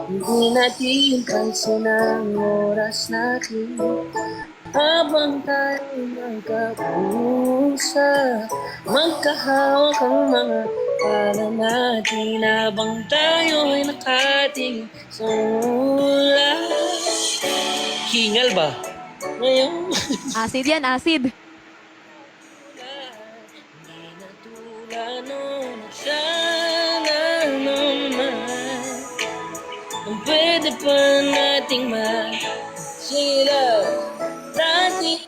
Hindi natin pansin ang oras natin. Habang tayo'y magkapusa, magkahawak ang mga pala natin. Habang tayo'y nakating sa ulan. Hingal ba? Ngayon. Acid yan, acid. Hindi na tulad noon at sana naman ang pwede pa nating masila. Dati,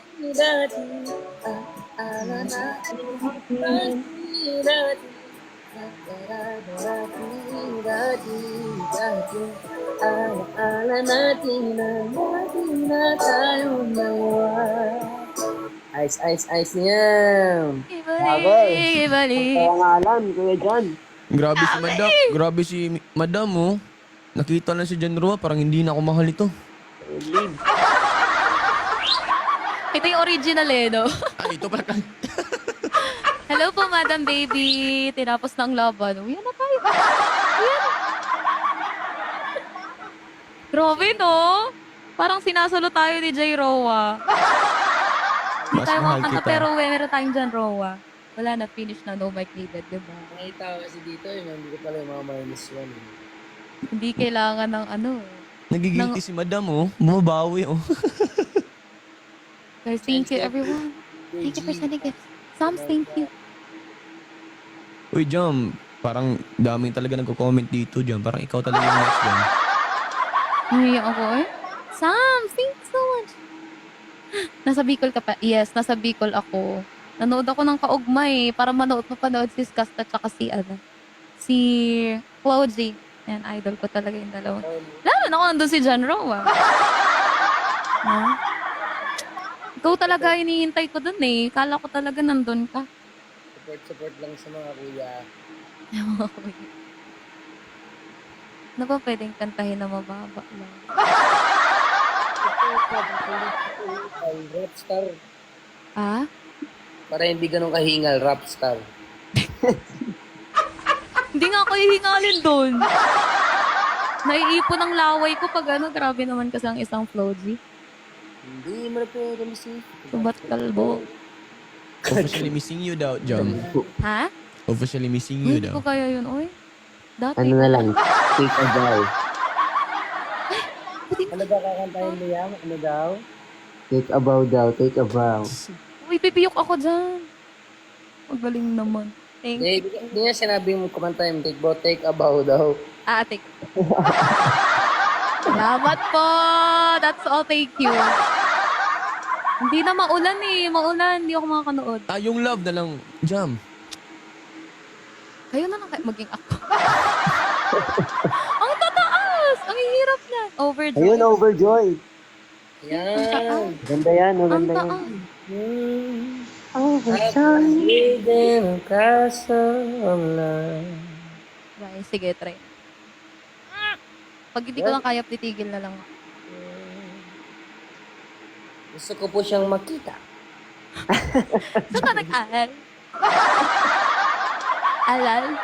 ala natin. Dati, ala natin na tayo nawa. Ice niyan. Ibalik. Pangalan, Kuya John. Grabe si Madam. Grabe si Madam, oh. Nakita lang si John Roa, parang hindi na ako mahal ito. Ito yung original eh, no? Ay, ito pala. Hello po, Madam Baby. Tinapos ng laban. Uyan na tayo. Uyan. Grabe, no? Parang sinasalo tayo ni J. Roa. Hindi Mas tayo mahal makakanta, kita. pero meron tayong dyan, Roa. Wala na, finish na, no mic needed, diba? Nakita ko kasi dito, hindi ko pala yung mga minus one. Hindi kailangan ng ano. Nagigilty si Madam, oh. Bumabawi, oh. Guys, thank you, everyone. Thank you for sending gifts. Sams, thank you. Uy, Jam. Parang daming talaga nagko-comment dito, Jam. Parang ikaw talaga yung next, Jam. Nahiya ako eh. Sam, thank you so much. Nasa Bicol ka pa? Yes, nasa Bicol ako. Nanood ako ng Kaugma para mapanood si Skasta tsaka si Cloudy. Yan, idol ko talaga yung dalawa. Lalo na kung nandun si John Roa. Ha? Ikaw talaga hinihintay ko dun Kala ko talaga nandun ka. Support lang sa mga kuya. Ano ba pwedeng kantahin na mababa lang? Rapstar. Ah? Para hindi ganun kahingal, rapstar. Hindi nga ako hihingalin doon. Naiipon ang laway ko pag grabe naman kasi ang isang Floji. Hindi mo na pwede misi. Subat kalbo. Officially missing you daw, Jom. Ha? Officially missing you Hindi daw. ko kaya yun, oy. Dati. Ano na lang, take a bow. Ano ba kakantahin mo yan? Ano daw? Take a bow daw, take a bow. Uy, pipiyok ako dyan. Magaling naman. Thank you. Hindi nga sinabi mo kumantahin, take a bow daw. Take. Salamat po. That's all. Thank you. Hindi na maulan Maulan. Hindi ako makakanood. Yung love na lang, Jam. Kayo na lang maging ako. Ang tataas! Ang hirap na. Overjoyed. Ayun, overjoy. Yan. Ganda yan, Ang maganda yan. taas. Overjoy. Hidden castle of love. Right, sige, try. Pag hindi ko lang kaya, titigil na lang ako. Gusto ko po siyang makita. Saka nag-alal. Alal.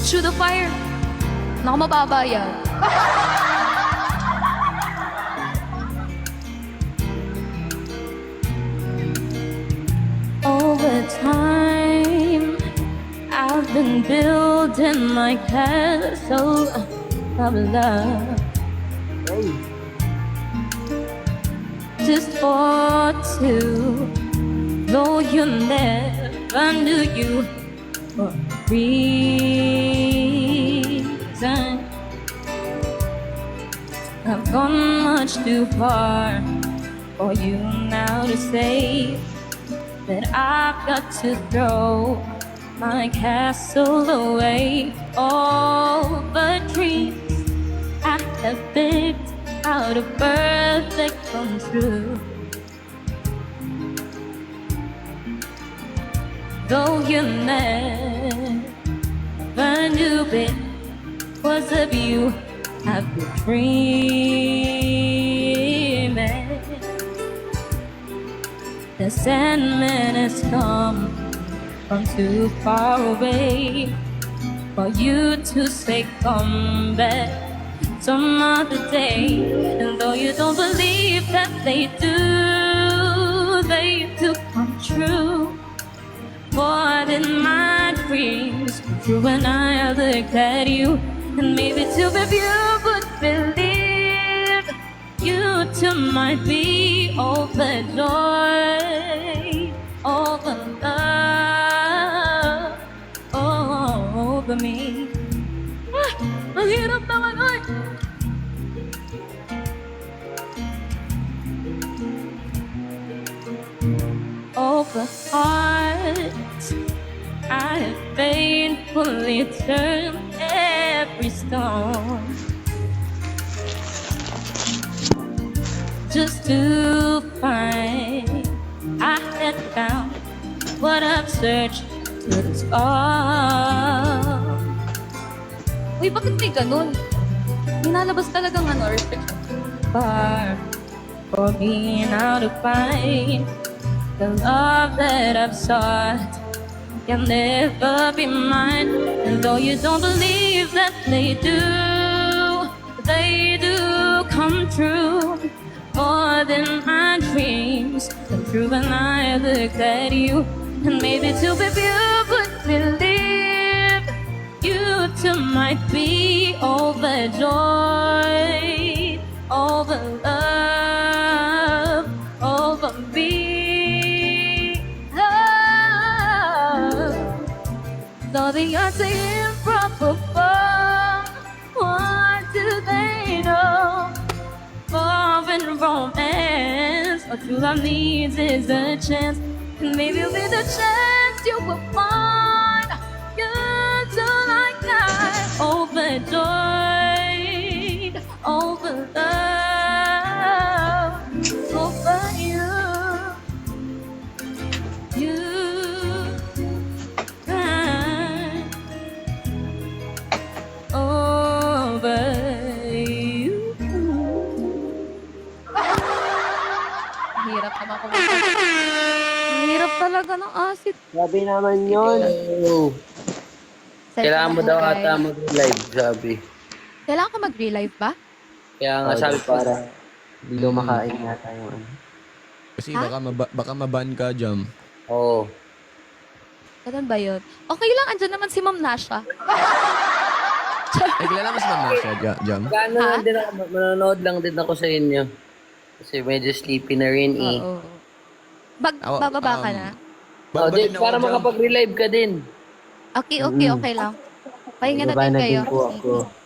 Shoot the fire. Naku, mababa yan. Over time, I've been building my castle of love. Just for two, though you never knew you for a reason. I've gone much too far for you now to say that I've got to throw my castle away. All the dreams I have built out of perfect come true. Though you never knew it was of you I've been dreaming. The Sandman has come from too far away for you to say come back some other day. And though you don't believe that they do come true. More than my dreams come true when I look at you. And maybe too if you would believe, you too might be overjoyed over love over me. Ang hirap naman, oy! Over hearts I have painfully turned every stone just to find I had found what I've searched to discover. Uy, bakit may ganun? Hinalabas talagang restriction. Far for me now to find the love that I've sought can never be mine. And though you don't believe that they do come true. More than my dreams come true when I look at you. And maybe too if you would believe, you too might be overjoyed over love over me. Love, though the odds are in front for fun. What do they know? Love and romance. What true love needs is a chance. And maybe with a chance you will find you're so like that. Overjoyed, over love, over you. You cry over you. Hirap naman ko. Hirap talaga ng acid. Sabi naman yun. Kailangan mo daw Guys. ata mag-live, sabi. Kailangan ko mag-relive ba? Kaya nga sabi para Hindi lumakain yata yung ano. Kasi baka maban ka, Jam. Oo. Ganun ba yun? Okay lang, andyan naman si Ma'am Nasha. Ay, kilala mo si Ma'am Nasha, Jam? Gano'n Ha? lang din ako, manonood lang din ako sa inyo. Kasi medyo sleepy na rin eh. Oo. Ako, Bababa ka na? Oh, Babalik di, na ako, para Jam. makapag-relive ka din. Okay, okay lang. Pahinga na din kayo.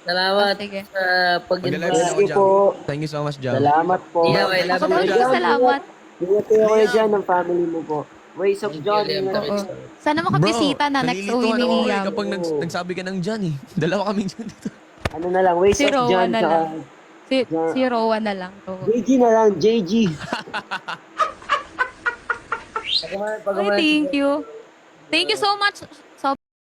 Salamat Sige. sa Mag-live na pag-invite. ako, Jam. Thank you so much, Jam. Salamat po. Yeah, okay, Ako love daw you. salamat. Ingat kayo kayo dyan ng family mo po. Ways of John. Oo. Sana makabisita na next uwi ni ako eh, Liam. kapag nagsabi ka ng Jan eh. Dalawa kaming Jan dito. Ano na lang, Ways Si of Rowan John. na Tsaka lang. Si Rowan na lang. Oo. JG na lang, JG. Ay, thank you. Thank you so much.